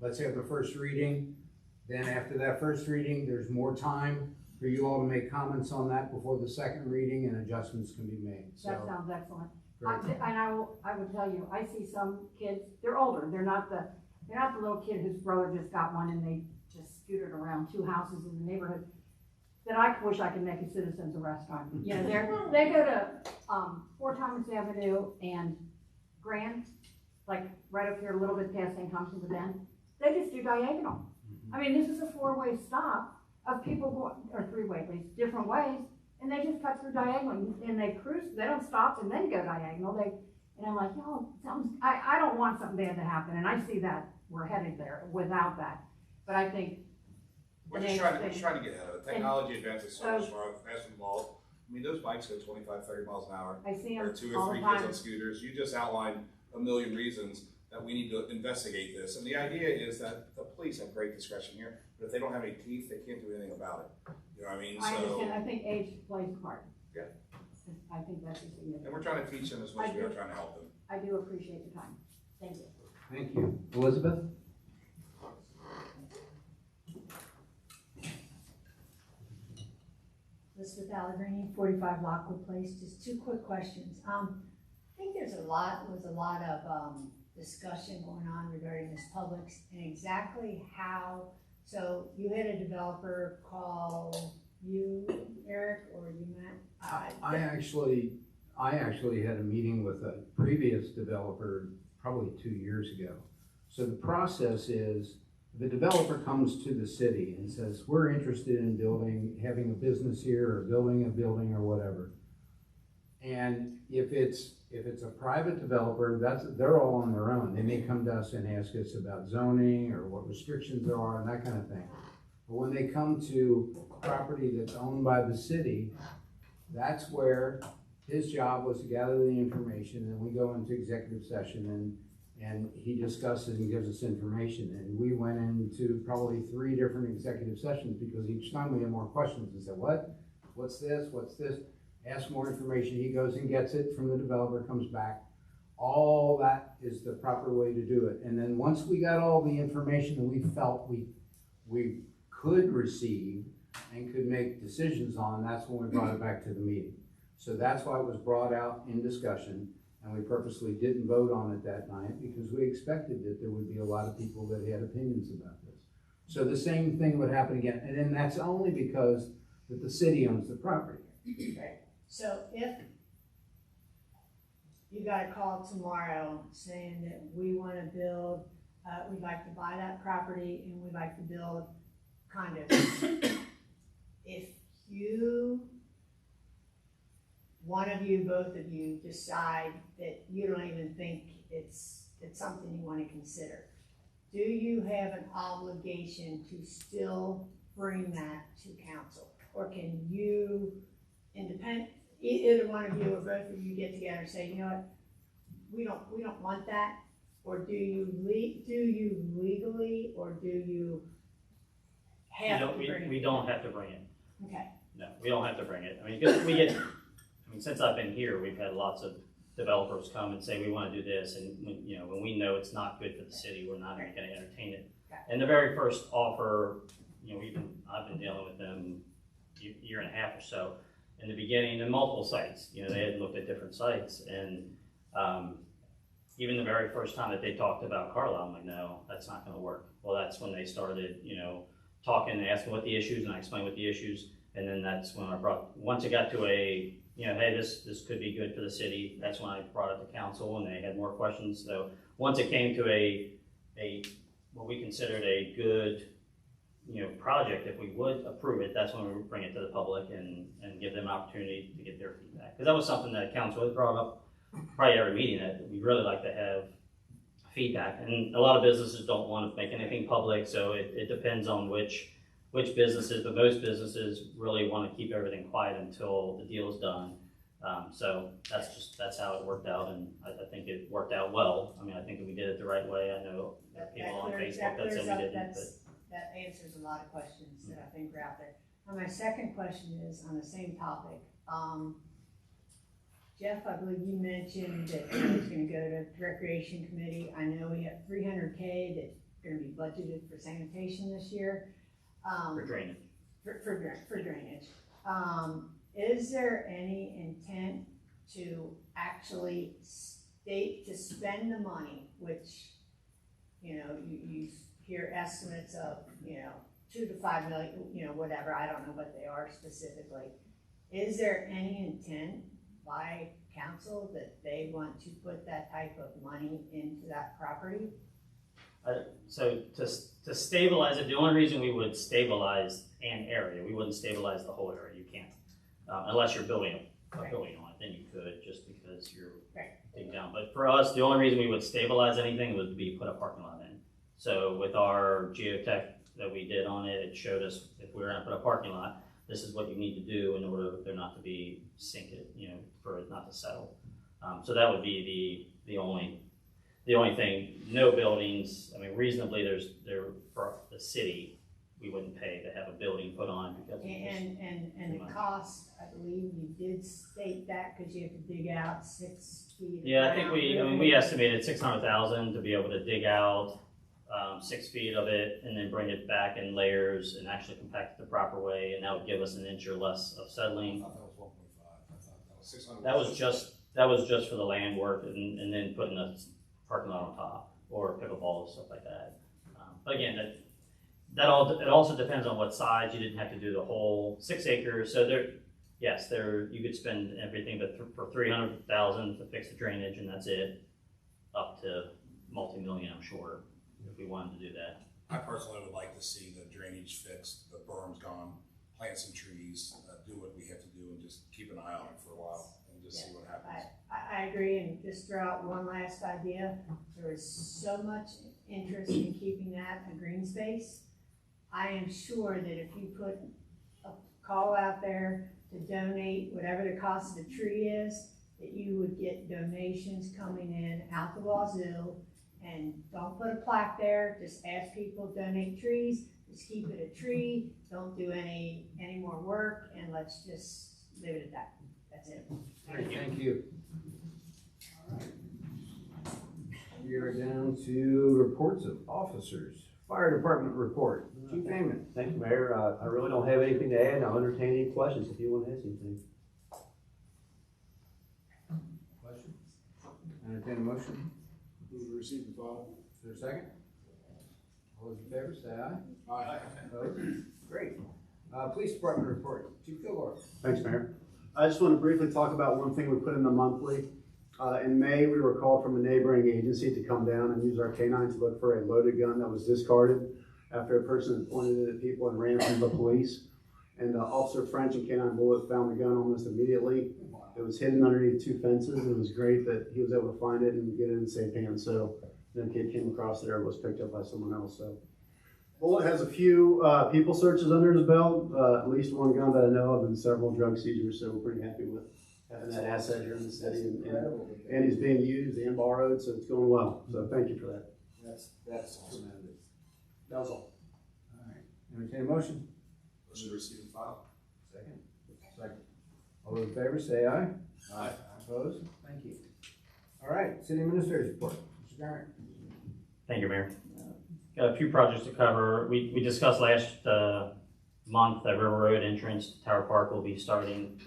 let's have the first reading. Then after that first reading, there's more time for you all to make comments on that before the second reading, and adjustments can be made, so. That sounds excellent. Great. And I would tell you, I see some kids, they're older, they're not the little kid whose brother just got one and they just scooted around 2 houses in the neighborhood, that I wish I could make a citizen's arrest on. You know, they go to, 4 Thomas Avenue and Grand, like right up here, a little bit past St. Thompson's Bend, they just do diagonal. I mean, this is a 4-way stop of people going, or 3-way at least, different ways, and they just cut through diagonal, and they cruise, they don't stop and then go diagonal, and I'm like, yo, I don't want something bad to happen, and I see that we're headed there without that, but I think. We're just trying to get ahead of it. Technology advances so much fast involved. I mean, those bikes go 25, 30 miles an hour. I see There are them 2 all or the 3 kids time. on scooters. You just outlined a million reasons that we need to investigate this. And the idea is that the police have great discretion here, but if they don't have any teeth, they can't do anything about it. You know what I mean? I understand, I think age plays a part. Yeah. I think that's a significant. And we're trying to teach them as much as we are trying to help them. I do appreciate the time. Thank you. Thank you. Elizabeth? Elizabeth Allegrini, 45 Lockwood Place. Just 2 quick questions. I think was a lot of discussion going on regarding this Publix and exactly how. So you had a developer call you, Eric, or you, Matt? I actually had a meeting with a previous developer probably 2 years ago. So the process is, the developer comes to the city and says, we're interested in having a business here or building a building or whatever. And if it's a private developer, they're all on their own. They may come to us and ask us about zoning or what restrictions there are and that kind of thing. But when they come to property that's owned by the city, that's where his job was to gather the information, and we go into executive session and he discusses and gives us information. And we went into probably 3 different executive sessions because each time we had more questions and said, what's this, ask more information. He goes and gets it from the developer, comes back. All that is the proper way to do it. And then once we got all the information that we felt we could receive and could make decisions on, that's when we brought it back to the meeting. So that's why it was brought out in discussion, and we purposely didn't vote on it that night because we expected that there would be a lot of people that had opinions about this. So the same thing would happen again, and then that's only because that the city owns the property. Right. So if you got a call tomorrow saying that we want to build, we'd like to buy that property and we'd like to build condos. If you, one of you, both of you decide that you don't even think it's something you want to consider, do you have an obligation to still bring that to council? Or can you, either one of you or both of you get together and say, you know what, we don't want that? Or do you legally, or do you have to bring it? We don't have to bring it. Okay. No, we don't have to bring it. I mean, because since I've been here, we've had lots of developers come and say, we want to do this, and when we know it's not good for the city, we're not going to entertain it. And the very first offer, I've been dealing with them a year and a half or so. In the beginning, in multiple sites, they had looked at different sites, and even the very first time that they talked about Carlisle, I'm like, no, that's not gonna work. Well, that's when they started, talking and asking what the issues, and I explained what the issues, and then that's when once it got to a, hey, this could be good for the city, that's when I brought it to council, and they had more questions. So once it came to a what we considered a good, project, if we would approve it, that's when we would bring it to the public and give them opportunity to get their feedback. Because that was something that council has brought up probably every meeting, that we really like to have feedback. And a lot of businesses don't want to make anything public, so it depends on which businesses, but most businesses really want to keep everything quiet until the deal is done. So that's how it worked out, and I think it worked out well. I mean, I think that we did it the right way. I know people on Facebook that said we didn't, but. That answers a lot of questions that I think are out there. Now, my second question is on the same topic. Jeff, I believe you mentioned that it was gonna go to recreation committee. I know we have $300K that's gonna be budgeted for sanitation this year. For drainage. For drainage. Is there any intent to actually spend the money, which, you hear estimates of, 2 to 5 million, whatever, I don't know what they are specifically. Is there any intent by council that they want to put that type of money into that property? So to stabilize it, the only reason we would stabilize an area, we wouldn't stabilize the whole area. You can't, unless you're building a building on it, then you could, just because you're digging down. But for us, the only reason we would stabilize anything would be put a parking lot in. So with our geotech that we did on it, it showed us if we were gonna put a parking lot, this is what you need to do in order for there not to be sinking, for it not to settle. So that would be the only thing. No buildings. I mean, reasonably, there for the city, we wouldn't pay to have a building put on because and the cost, I believe you did state that because you have to dig out 6 feet. Yeah, I think we estimated $600,000 to be able to dig out 6 feet of it and then bring it back in layers and actually compact it the proper way, and that would give us an inch or less of settling. I thought that was 1.5. I thought that was 600. That was just for the land work and then putting a parking lot on top or pickleball stuff like that. But again, it also depends on what size. You didn't have to do the whole 6 acres. So you could spend everything, but for $300,000 to fix the drainage and that's it, up to multi-million, I'm sure, if we wanted to do that. I personally would like to see the drainage fixed, the berms gone, plant some trees, do what we have to do, and just keep an eye on it for a while and just see what happens. I agree, and just throw out one last idea. There is so much interest in keeping that a green space. I am sure that if you put a call out there to donate whatever the cost of the tree is, that you would get donations coming in out the wazoo. And don't put a plaque there, just ask people to donate trees, just keep it a tree, don't do any more work, and let's just leave it at that. That's it. Thank you. All right. We are down to reports of officers. Fire department report. Chief Heyman. Thank you, Mayor. I really don't have anything to add. I'll entertain any questions if you want to ask anything. Questions? Entertain a motion. Move to receive and file. Is there a second? All those in favor, say aye. Aye. Opposed? Great. Police department report. Chief Kilgore. Thanks, Mayor. I just want to briefly talk about one thing we put in the monthly. In May, we were called from a neighboring agency to come down and use our canine to look for a loaded gun that was discarded after a person had pointed it at people and ran from the police. And Officer French and Canine Bullet found the gun almost immediately. It was hidden underneath 2 fences, and it was great that he was able to find it and get it in safe hands. So then kid came across it, or was picked up by someone else. So Bullet has a few people searches under his belt, at least one gun that I know of, and several drug seizures. So we're pretty happy with having that asset here in the city, and he's being used and borrowed, so it's going well. So thank you for that. That's tremendous. That was all. All right. Entertain a motion. Motion to receive and file. Second. Second. All those in favor, say aye. Aye. Opposed? Thank you. All right. City Administrator's report. Mr. Garrett. Thank you, Mayor. Got a few projects to cover. We discussed last month that River Road entrance to Tower Park will be starting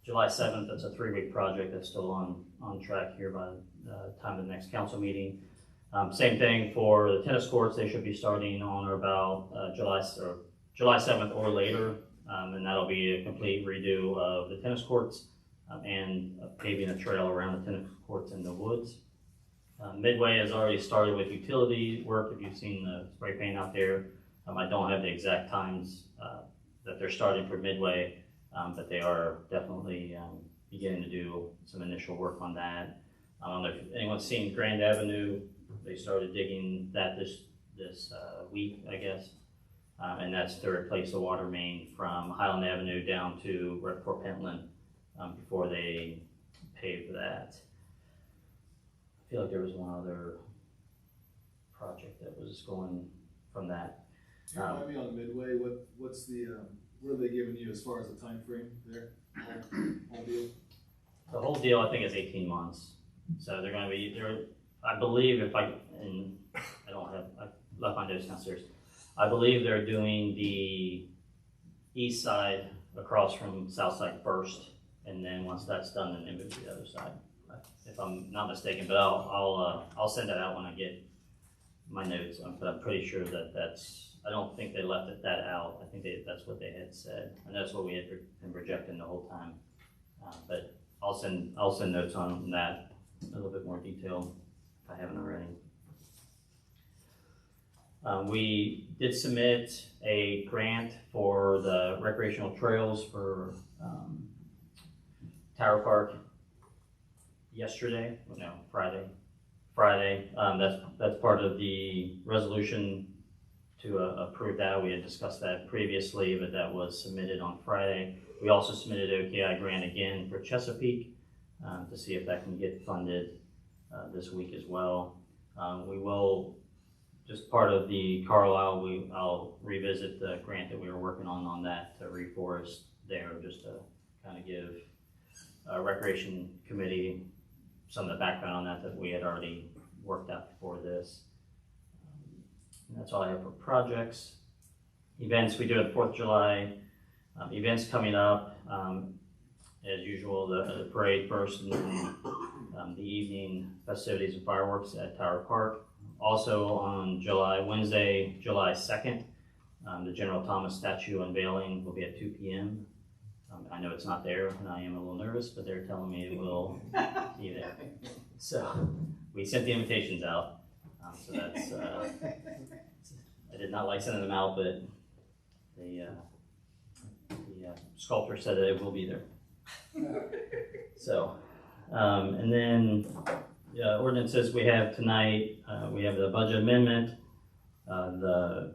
July 7th, that's a 3-week project that's still on track here by the time of the next council meeting. Same thing for the tennis courts, they should be starting on or about July 7th or later, and that'll be a complete redo of the tennis courts and paving a trail around the tennis courts in the woods. Midway has already started with utility work, if you've seen the spray paint out there. I don't have the exact times that they're starting for Midway, but they are definitely beginning to do some initial work on that. I don't know if anyone's seen Grand Avenue. They started digging that this week, I guess, and that's to replace the water main from Highland Avenue down to Fort Pentland before they pave that. I feel like there was one other project that was going from that. Remind me on Midway, what's the, what are they giving you as far as the time frame there? Whole deal? The whole deal, I think, is 18 months. So they're going to be, I believe I left my notes downstairs. I believe they're doing the east side across from south side first, and then once that's done, then they move to the other side, if I'm not mistaken. But I'll send that out when I get my notes. But I'm pretty sure that's. I don't think they left that out. I think that's what they had said, and that's what we had been projecting the whole time. But I'll send notes on that, a little bit more detail if I haven't already. We did submit a grant for the recreational trails for Tower Park yesterday. No, Friday. That's part of the resolution to approve that. We had discussed that previously, but that was submitted on Friday. We also submitted an OKI grant again for Chesapeake to see if that can get funded this week as well. We will, just part of the Carlisle, I'll revisit the grant that we were working on that to reforest there, just to kind of give Recreation Committee some of the background on that we had already worked out before this. And that's all I have for projects. Events, we do have 4th of July events coming up. As usual, the parade first, and then the evening festivities and fireworks at Tower Park. Also on Wednesday, July 2nd, the General Thomas statue unveiling will be at 2 p.m. I know it's not there, and I am a little nervous, but they're telling me it will be there. So we sent the invitations out. So that's, I did not like sending them out, but the sculptor said that it will be there. So, and then ordinances we have tonight, we have the budget amendment, the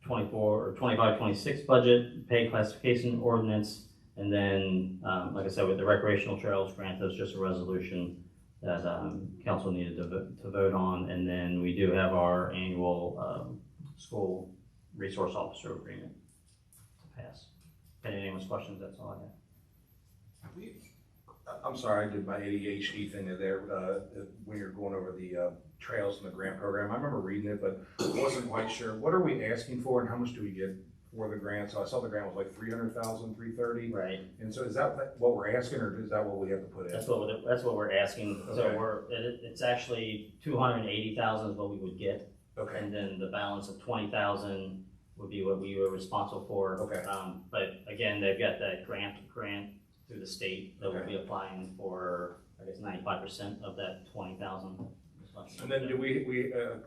25-26 budget, pay classification ordinance, and then, like I said, with the recreational trails grant, that's just a resolution that council needed to vote on. And then we do have our annual school resource officer agreement to pass. If anyone's questions, that's all I have. I'm sorry, I did my ADHD thing there when you're going over the trails and the grant program. I remember reading it, but wasn't quite sure. What are we asking for, and how much do we get for the grant? So I saw the grant was like $300,000, $330,000. Right. And so is that what we're asking, or is that what we have to put in? That's what we're asking. Okay. So it's actually $280,000 is what we would get. Okay. And then the balance of $20,000 would be what we were responsible for. Okay. But again, they've got that grant through the state that will be applying for, I guess, 95% of that $20,000. And then do we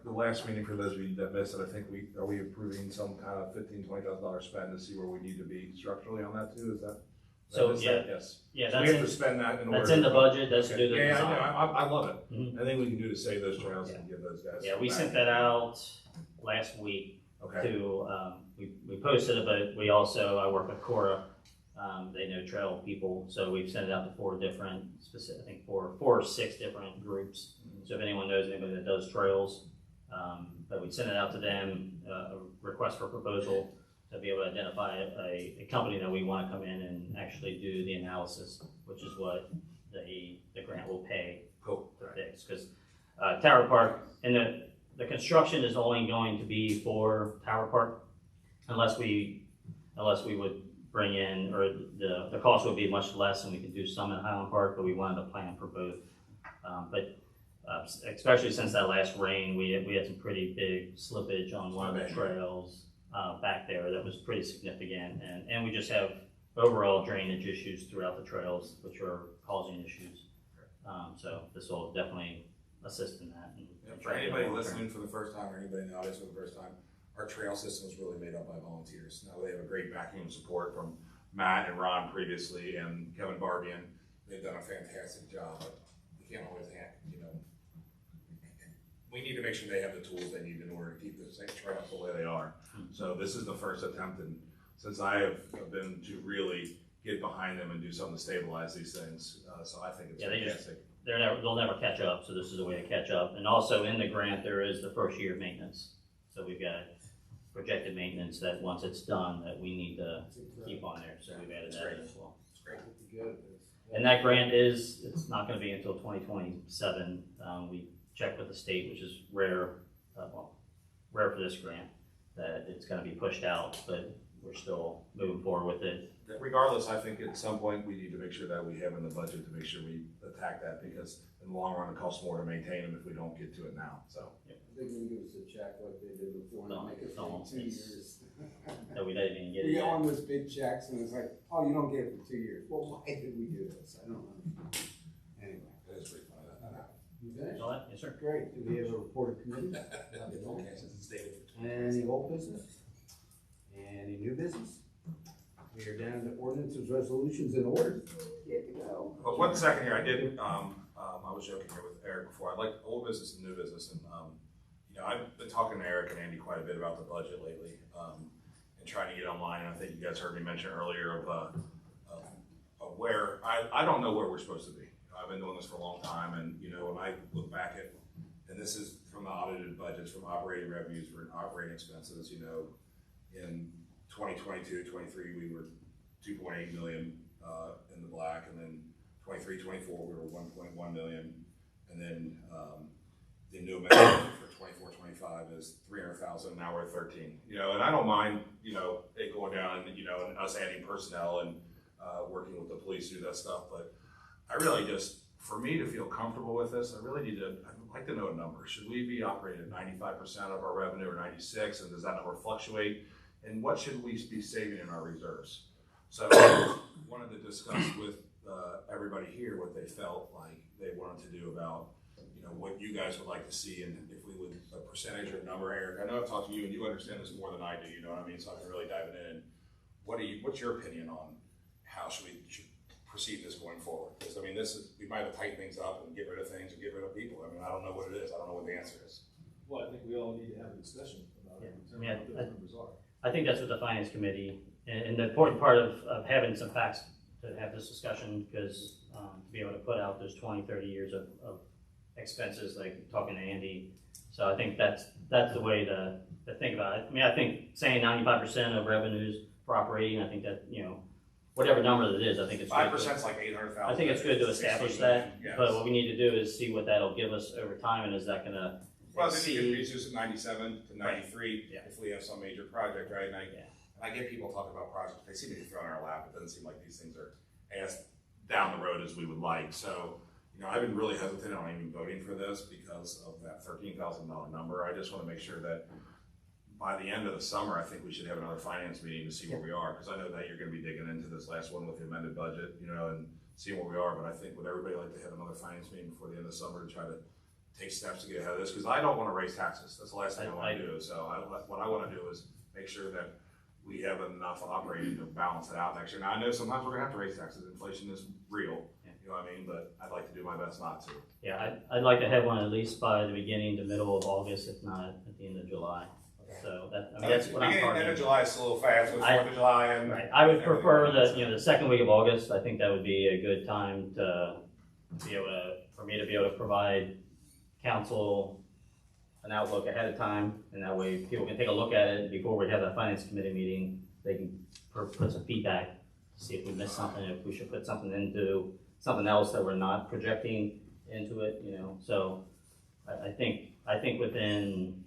the last meeting, for those of you that missed it, I think are we approving some kind of $15,000-$20,000 spend to see where we need to be structurally on that too? Is that? So yeah, yes. Yeah, so we have to spend that in order. That's in the budget. That's to do the design. Yeah, I love it. Mm-hmm. I think we can do to save those trails and give those guys. Yeah, we sent that out last week. Okay. To we posted it, but we also I work with Cora. They know trail people, so we've sent it out to 4 different specific, I think 4 or 6 different groups. Mm-hmm. So if anyone knows anybody that does trails, but we sent it out to them, a request for proposal to be able to identify a company that we want to come in and actually do the analysis, which is what the grant will pay to fix. Because Tower Park, and the construction is only going to be for Tower Park, unless we would bring in, or the cost would be much less, and we could do some at Highland Park, but we wanted to plan for both. Especially since that last rain, we had some pretty big slippage on one of the trails back there that was pretty significant, and we just have overall drainage issues throughout the trails, which are causing issues. So this will definitely assist in that. And for anybody listening for the first time, or anybody in the audience for the first time, our trail system is really made up by volunteers. Now, they have a great backing and support from Matt and Ron previously, and Kevin Barbian. They've done a fantastic job, but we can't always have, we need to make sure they have the tools they need in order to keep the trails the way they are. So this is the first attempt, and since I have been to really get behind them and do something to stabilize these things, so I think it's fantastic. They'll never catch up, so this is a way to catch up. And also in the grant, there is the first year of maintenance. So we've got projected maintenance that once it's done, that we need to keep on there. So we've added that as well. It's great. And that grant it's not gonna be until 2027. We checked with the state, which is rare for this grant, that it's gonna be pushed out, but we're still moving forward with it. Regardless, I think at some point we need to make sure that we have in the budget to make sure we attack that, because in the long run, it costs more to maintain them if we don't get to it now, so. I think we give us a check like they did before, No, make it no, for 2 years. No, we didn't even get it We get yet. one of those big checks and it's like, oh, you don't get it for 2 years. Well, why did we do this? I don't know. Anyway. That is pretty funny, that happened. You finished? All right, yes, sir. Great. Do we have a report of committee? Okay, since it's dated for 20 Any old business? Any new business? We are down to ordinances, resolutions, and orders. Get to go. But 1 second here, I did, I was joking here with Eric before, I like old business and new business, and, I've been talking to Eric and Andy quite a bit about the budget lately, and trying to get online, and I think you guys heard me mention earlier of where, I don't know where we're supposed to be. I've been doing this for a long time, and, when I look back at, and this is from the audited budgets, from operating revenues, for operating expenses, in 2022, 23, we were 2.8 million in the black, and then 23, 24, we were 1.1 million, and then the new amendment for 24, 25 is 300,000. Now we're at 13. And I don't mind, it going down, and us adding personnel and working with the police to do that stuff, but I really just, for me to feel comfortable with this, I'd like to know a number. Should we be operating at 95% of our revenue, or 96, and does that number fluctuate? And what should we be saving in our reserves? So I wanted to discuss with everybody here what they felt like they wanted to do about, what you guys would like to see, and if we would, a percentage or number. Eric, I know I've talked to you, and you understand this more than I do, you know what I mean? So I can really dive it in. What's your opinion on how should proceed this going forward? Because we might have to tighten things up and get rid of things and get rid of people. I don't know what it is. I don't know what the answer is. Well, I think we all need to have a discussion about it, in terms of what those numbers are. I think that's what the finance committee, and the important part of having some facts to have this discussion, because to be able to put out those 20, 30 years of expenses, like talking to Andy. So I think that's the way to think about it. I think saying 95% of revenues for operating, I think that, whatever number that is, I think it's 5% is like 800,000. I think it's good to establish that, yes. But what we need to do is see what that'll give us over time, and is that gonna Well, then you can reduce it 97 to 93 if we have some major project, right? And I get people talking about projects, they seem to be thrown in our lap. It doesn't seem like these things are as down the road as we would like. So, I've been really hesitant on even voting for this because of that $13,000 number. I just want to make sure that by the end of the summer, I think we should have another finance meeting to see where we are, because I know that you're going to be digging into this last one with the amended budget, and seeing where we are. But I think would everybody like to have another finance meeting before the end of the summer to try to take steps to get ahead of this? Because I don't want to raise taxes. That's the last thing I want to do. So what I want to do is make sure that we have enough operating to balance it out next year. Now, I know sometimes we're going to have to raise taxes. Inflation is real, you know what I mean? But I'd like to do my best not to. Yeah, I'd like to have one at least by the beginning to middle of August, if not at the end of July. So that's what I'm targeting. End of July is a little fast with 4th of July. And right. I would prefer the second week of August. I think that would be a good time to be able to, for me to be able to provide council an outlook ahead of time, and that way people can take a look at it before we have that finance committee meeting. They can put some feedback, see if we missed something, if we should put something into something else that we're not projecting into it, So I think within,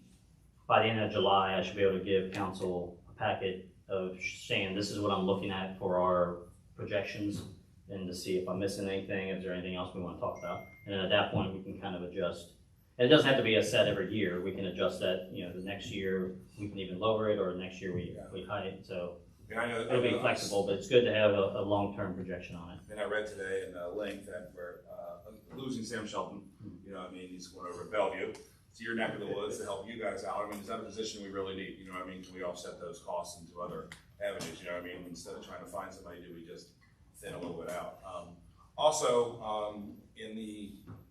by the end of July, I should be able to give council a packet of saying, this is what I'm looking at for our projections, and to see if I'm missing anything, if there's anything else we want to talk about. And then at that point, we can kind of adjust. And it doesn't have to be a set every year. We can adjust that, you know, the next year, we can even lower it, or next year we height, so. And I know it'll be flexible, but it's good to have a long-term projection on it. And I read today in the link that we're losing Sam Shelton, you know what I mean, he's going over to Bellevue. It's your neck of the woods to help you guys out. I mean, is that a position we really need? You know what I mean? Can we offset those costs into other avenues? You know what I mean? Instead of trying to find somebody, do we just thin a little bit out?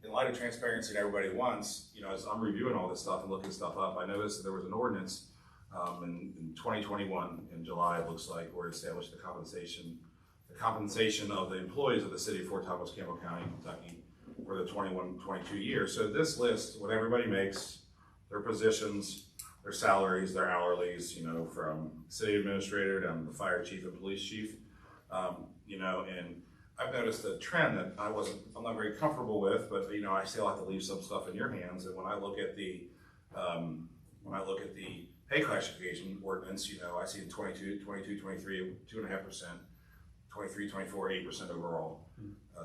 In light of transparency that everybody wants, you know, as I'm reviewing all this stuff and looking stuff up, I noticed that there was an ordinance in 2021 in July, it looks like, where it established the compensation of the employees of the city of Fort Thomas, Campbell County, Kentucky, for the 21-22 years. So this lists what everybody makes, their positions, their salaries, their hourlies, you know, from city administrator down to the fire chief and police chief, you know, and I've noticed a trend that I'm not very comfortable with, but you know, I still have to leave some stuff in your hands. And when I look at the pay classification ordinance, you know, I see in 22, 23, 2.5%, 23, 24, 8% overall,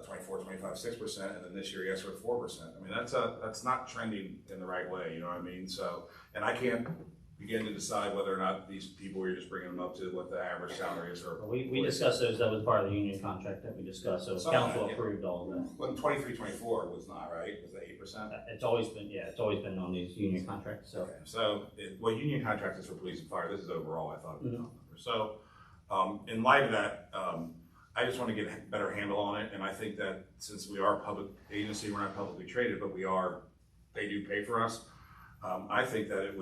24, 25, 6%, and then this year he asked for 4%. I mean, that's not trending in the right way, you know what I mean? So, and I can't begin to decide whether or not these people, you're just bringing them up to what the average salary is. Or we discussed those, that was part of the union contract that we discussed, so council approved all of that. Well, 23, 24 was not, right? Was it 8%? It's always been on these union contracts, so. Okay. So, union contract is for police and fire, this is overall, I thought. Mm-hmm. So, in light of that, I just want to get a better handle on it, and I think that since we are a public agency, we're not publicly traded, but they do pay for us. I think that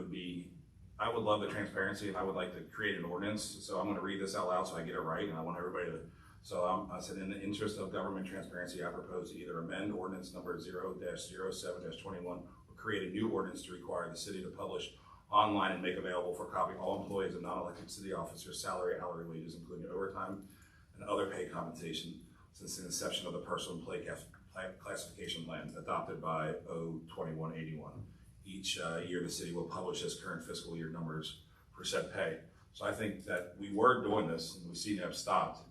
I would love the transparency, and I would like to create an ordinance. So I'm going to read this out loud so I get it right, and I want everybody to. So I said, in the interest of government transparency, I propose to either amend ordinance number 0-07-21 or create a new ordinance to require the city to publish online and make available for copy all employees and non-elected city officers' salary, hourly wages, including overtime and other pay compensation since the inception of the personal employee classification plan adopted by O2181. Each year, the city will publish its current fiscal year numbers for said pay. So I think that we were doing this, and we seem to have stopped.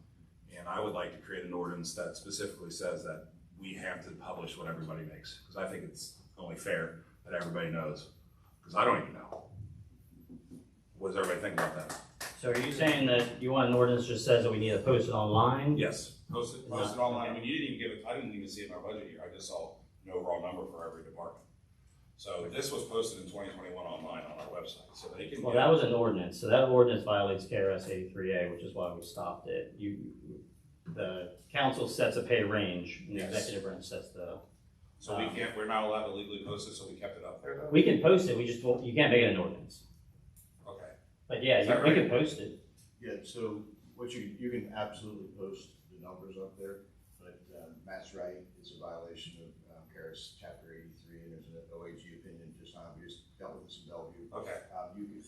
And I would like to create an ordinance that specifically says that we have to publish what everybody makes, because I think it's only fair that everybody knows, because I don't even know. What does everybody think about that? So are you saying that you want an ordinance that just says that we need to post it online? Yes, post it online. I mean, you didn't even give it. I didn't even see it in our budget here. I just saw an overall number for every department. So this was posted in 2021 online on our website, so they can. Well, that was an ordinance, so that ordinance violates KRS 83A, which is why we stopped it. The council sets a pay range, and the executive branch sets the. So we're not allowed to legally post it, so we kept it up there. We can post it, you can't make it an ordinance. Okay. But yeah, we can post it. Yeah, so what you can absolutely post the numbers up there, but Matt's right, it's a violation of KRS Chapter 83, and there's an OAG opinion just on, we just dealt with this in Bellevue. Okay.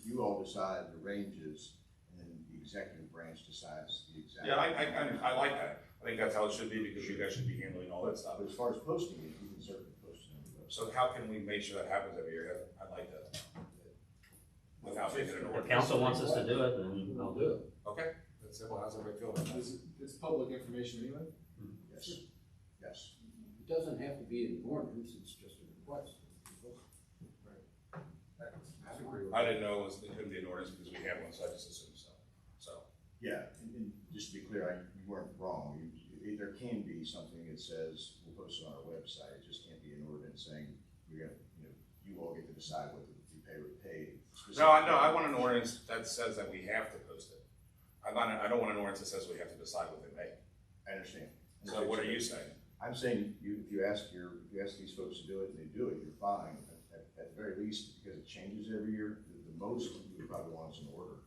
You all decide the ranges, and then the executive branch decides the exact. Yeah, I like that. I think that's how it should be, because you guys should be handling all that stuff. But as far as posting it, you can certainly post it on the website. So how can we make sure that happens every year? I'd like that. Without making it an If ordinance. council wants us to do it, then I'll do it. Okay, that's simple. How's everybody feel about that? It's public information anyway? Yes. Yes. It doesn't have to be an ordinance, it's just a request. I didn't know it couldn't be an ordinance because we have one, so I just assumed so. Yeah, and just to be clear, you weren't wrong. There can be something that says, we'll post it on our website, it just can't be an ordinance saying, you all get to decide what the pay would pay. No, I want an ordinance that says that we have to post it. I don't want an ordinance that says we have to decide what they make. I understand. So what are you saying? I'm saying, if you ask these folks to do it and they do it, you're fine. At the very least, because it changes every year, the most you would probably want is an order.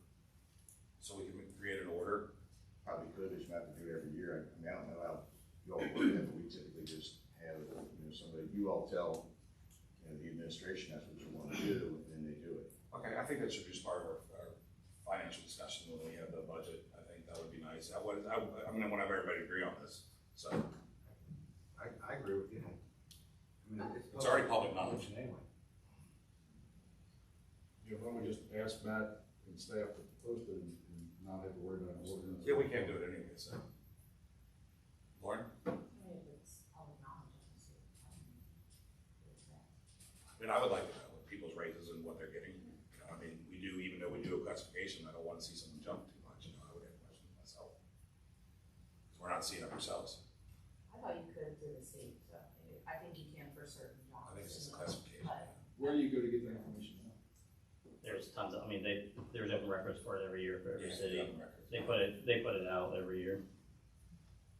So we can create an order? Probably could, but you have to do it every year. I mean, I don't know how you all work that, but we typically just have, somebody, you all tell, the administration that's what you want to do, and then they do it. Okay, I think that should be just part of our financial discussion when we have the budget. I think that would be nice. I want to have everybody agree on this, so. I agree with you. It's already public knowledge. Anyway. Why don't we just ask Matt and staff to post it and not have to worry about an ordinance. Yeah, we can't do it anyway, so. Lauren? I mean, I would like to know what people's raises and what they're getting. You know, I mean, we do, even though we do a classification, I don't want to see someone jump too much. You know, I would have questions myself. 'Cause we're not seeing it ourselves. I thought you could do the state, so I think you can for certain jobs. I think it's just a classification. Where do you go to get that information now? There's tons of, I mean, there's open records for it every year for every Yeah, city. open records. They put it out every year.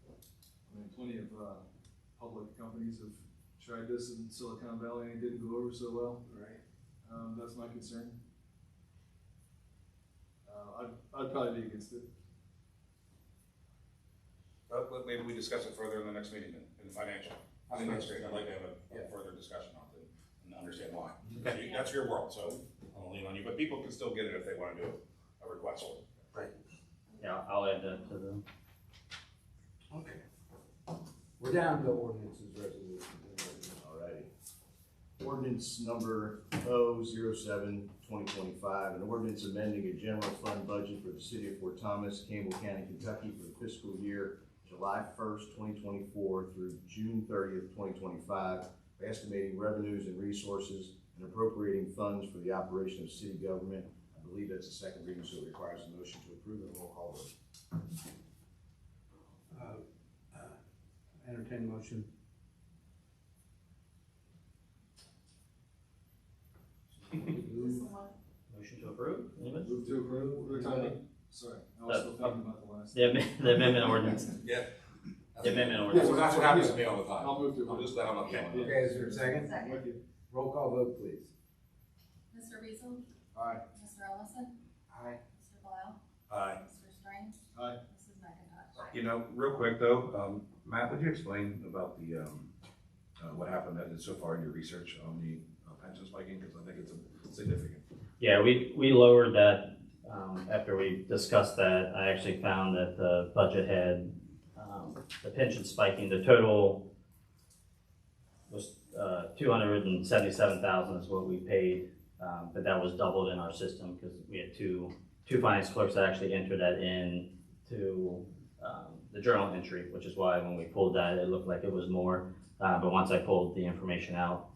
I mean, plenty of, public companies have tried this in Silicon Valley and it didn't go over so well. Right. That's my concern. I'd probably be against it. But maybe we discuss it further in the next meeting then, in the financial. I think that's great. I'd like to have a further discussion on it and understand why. That's your world, so I'll lean on you, but people can still get it if they want to do a request. Right. Yeah, I'll add that to the. Okay. We're down to ordinances resolution. Alrighty. Ordinance number 007-2025, an ordinance amending a general fund budget for the city of Fort Thomas, Campbell County, Kentucky for the fiscal year July 1st, 2024 through June 30th, 2025, by estimating revenues and resources and appropriating funds for the operation of city government. I believe that's the second reading, so it requires a motion to approve and a roll call vote. Entertain motion. Motion to approve? Anybody? Move to approve. We're talking, sorry, I was still thinking about the last. The amendment ordinance. Yeah. The amendment Yeah, ordinance. so that's what happens to me all the time. I'll move to approve. I'm just glad I'm not killing it. Okay, is there a second? Second. Roll call vote, please. Mr. Beazle? Aye. Mr. Ellison? Aye. Mr. Blau? Aye. Mr. Strange? Aye. Mrs. McIntosh? You know, real quick though, Matt, would you explain about the, what happened so far in your research on the pension spiking? Because I think it's significant. Yeah, we lowered that, after we discussed that. I actually found that the budget had, the pension spiking, the total was, $277,000 is what we paid. But that was doubled in our system because we had two finance clerks that actually entered that in to, the journal entry, which is why when we pulled that, it looked like it was more. But once I pulled the information out,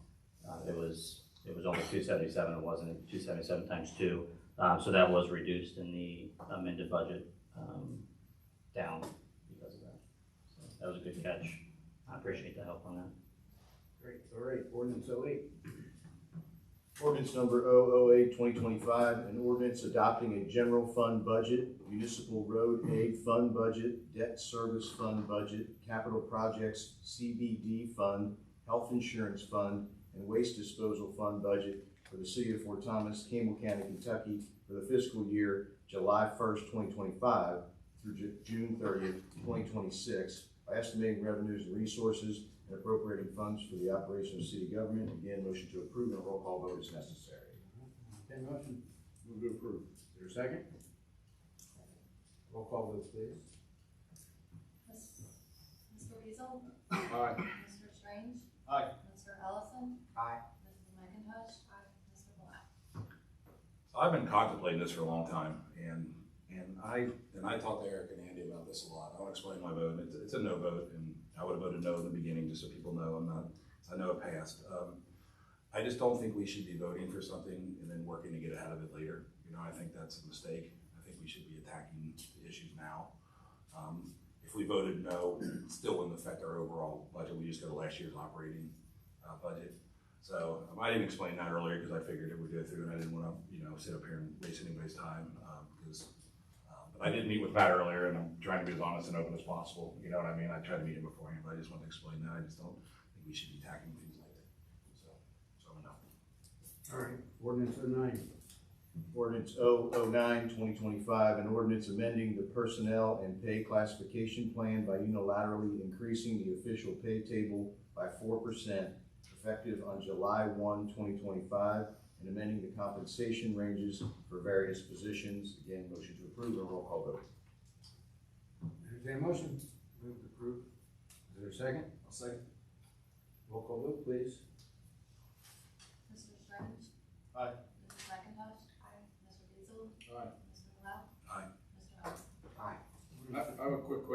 it was only 277. It wasn't 277 times 2. So that was reduced in the amended budget down because of that. So that was a good catch. I appreciate the help on that. Great, all right, ordinance 08. Ordinance number 008-2025, an ordinance adopting a general fund budget, municipal road aid fund budget, debt service fund budget, capital projects CBD fund, health insurance fund, and waste disposal fund budget for the city of Fort Thomas, Campbell County, Kentucky for the fiscal year July 1st, 2025 through June 30th, 2026 by estimating revenues and resources and appropriating funds for the operation of city government. Again, motion to approve and a roll call vote is necessary. Okay, motion. Move to approve. Is there a second? Roll call vote, please. Mr. Beazle? Aye. Mr. Strange? Aye. Mr. Ellison? Aye. Mrs. McIntosh? Aye. Mr. Blau? So I've been contemplating this for a long time, and I talked to Eric and Andy about this a lot. I'll explain my vote. It's a no vote, and I would have voted no in the beginning, just so people know I know it passed. I just don't think we should be voting for something and then working to get ahead of it later. You know, I think that's a mistake. I think we should be attacking the issues now. If we voted no, it still wouldn't affect our overall budget. We just go to last year's operating budget. So I didn't explain that earlier because I figured it would go through, and I didn't want to, sit up here and waste anybody's time. But I did meet with Pat earlier, and I'm trying to be as honest and open as possible. You know what I mean? I tried to meet him beforehand, but I just wanted to explain that. I just don't think we should be tackling things like that. So I'm enough. All right, ordinance 09. Ordinance 009-2025, an ordinance amending the personnel and pay classification plan by unilaterally increasing the official pay table by 4% effective on July 1, 2025, and amending the compensation ranges for various positions. Again, motion to approve and roll call vote. Entertain a motion. Move to approve. Is there a second? I'll second. Roll call vote, please. Mr. Strange? Aye. Mrs. McIntosh? Aye. Mr. Beazle? Aye. Mr. Blau? Aye. Mr. Ellison?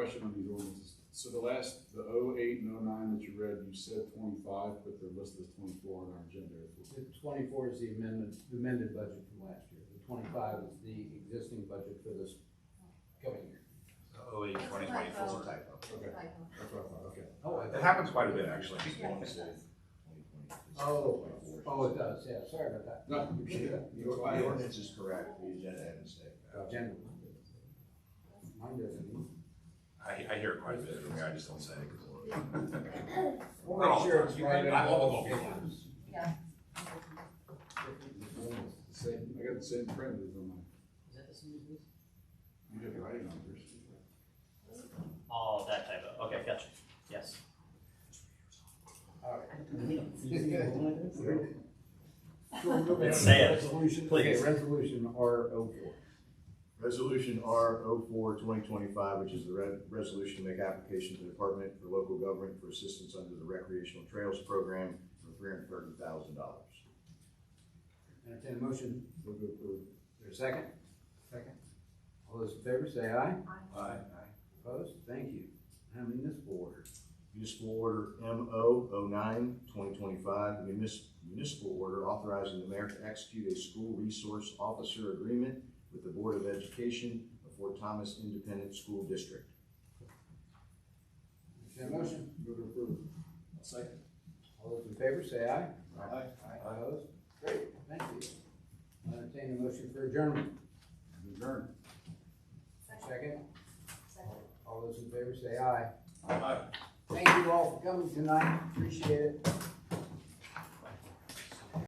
question on these ordinances. So the 08 and 09 that you read, you said 25, but they're listed as 24 on our agenda. The 24 is the amended budget from last year. The 25 is the existing budget for this coming year. 08, 2024. Okay, that's what I thought, okay. Oh, It happens quite a bit, actually. Oh, it does, yeah, sorry about that. No, The ordinance is correct, the agenda had a mistake. Agenda. Mine doesn't. I hear it quite a bit from here, I just don't say it. 'Cause We'll make sure it's right. I'm all over. Yeah. Same, I got the same print as on mine. Is that the same as this? You have writing on yours. Oh, that type of, okay, gotcha, yes. Say it, Resolution, please. okay, resolution R04. Resolution R 04/2025, which is the resolution to make application to the Department for Local Government for assistance under the Recreational Trails Program for $330,000. Entertain a motion. Is there a second? Second. All those in favor say aye. Aye. Opposed? Thank you. Now municipal order. Municipal Order MO 09/2025, municipal order authorizing the mayor to execute a school resource officer agreement with the Board of Education of Fort Thomas Independent School District. Entertain a motion. Move to approve. Second. All those in favor say aye. Aye. Opposed? Great, thank you. Entertain a motion for adjournment. Adjourn. Second. All those in favor say aye. Aye. Thank you all for coming tonight, appreciate it.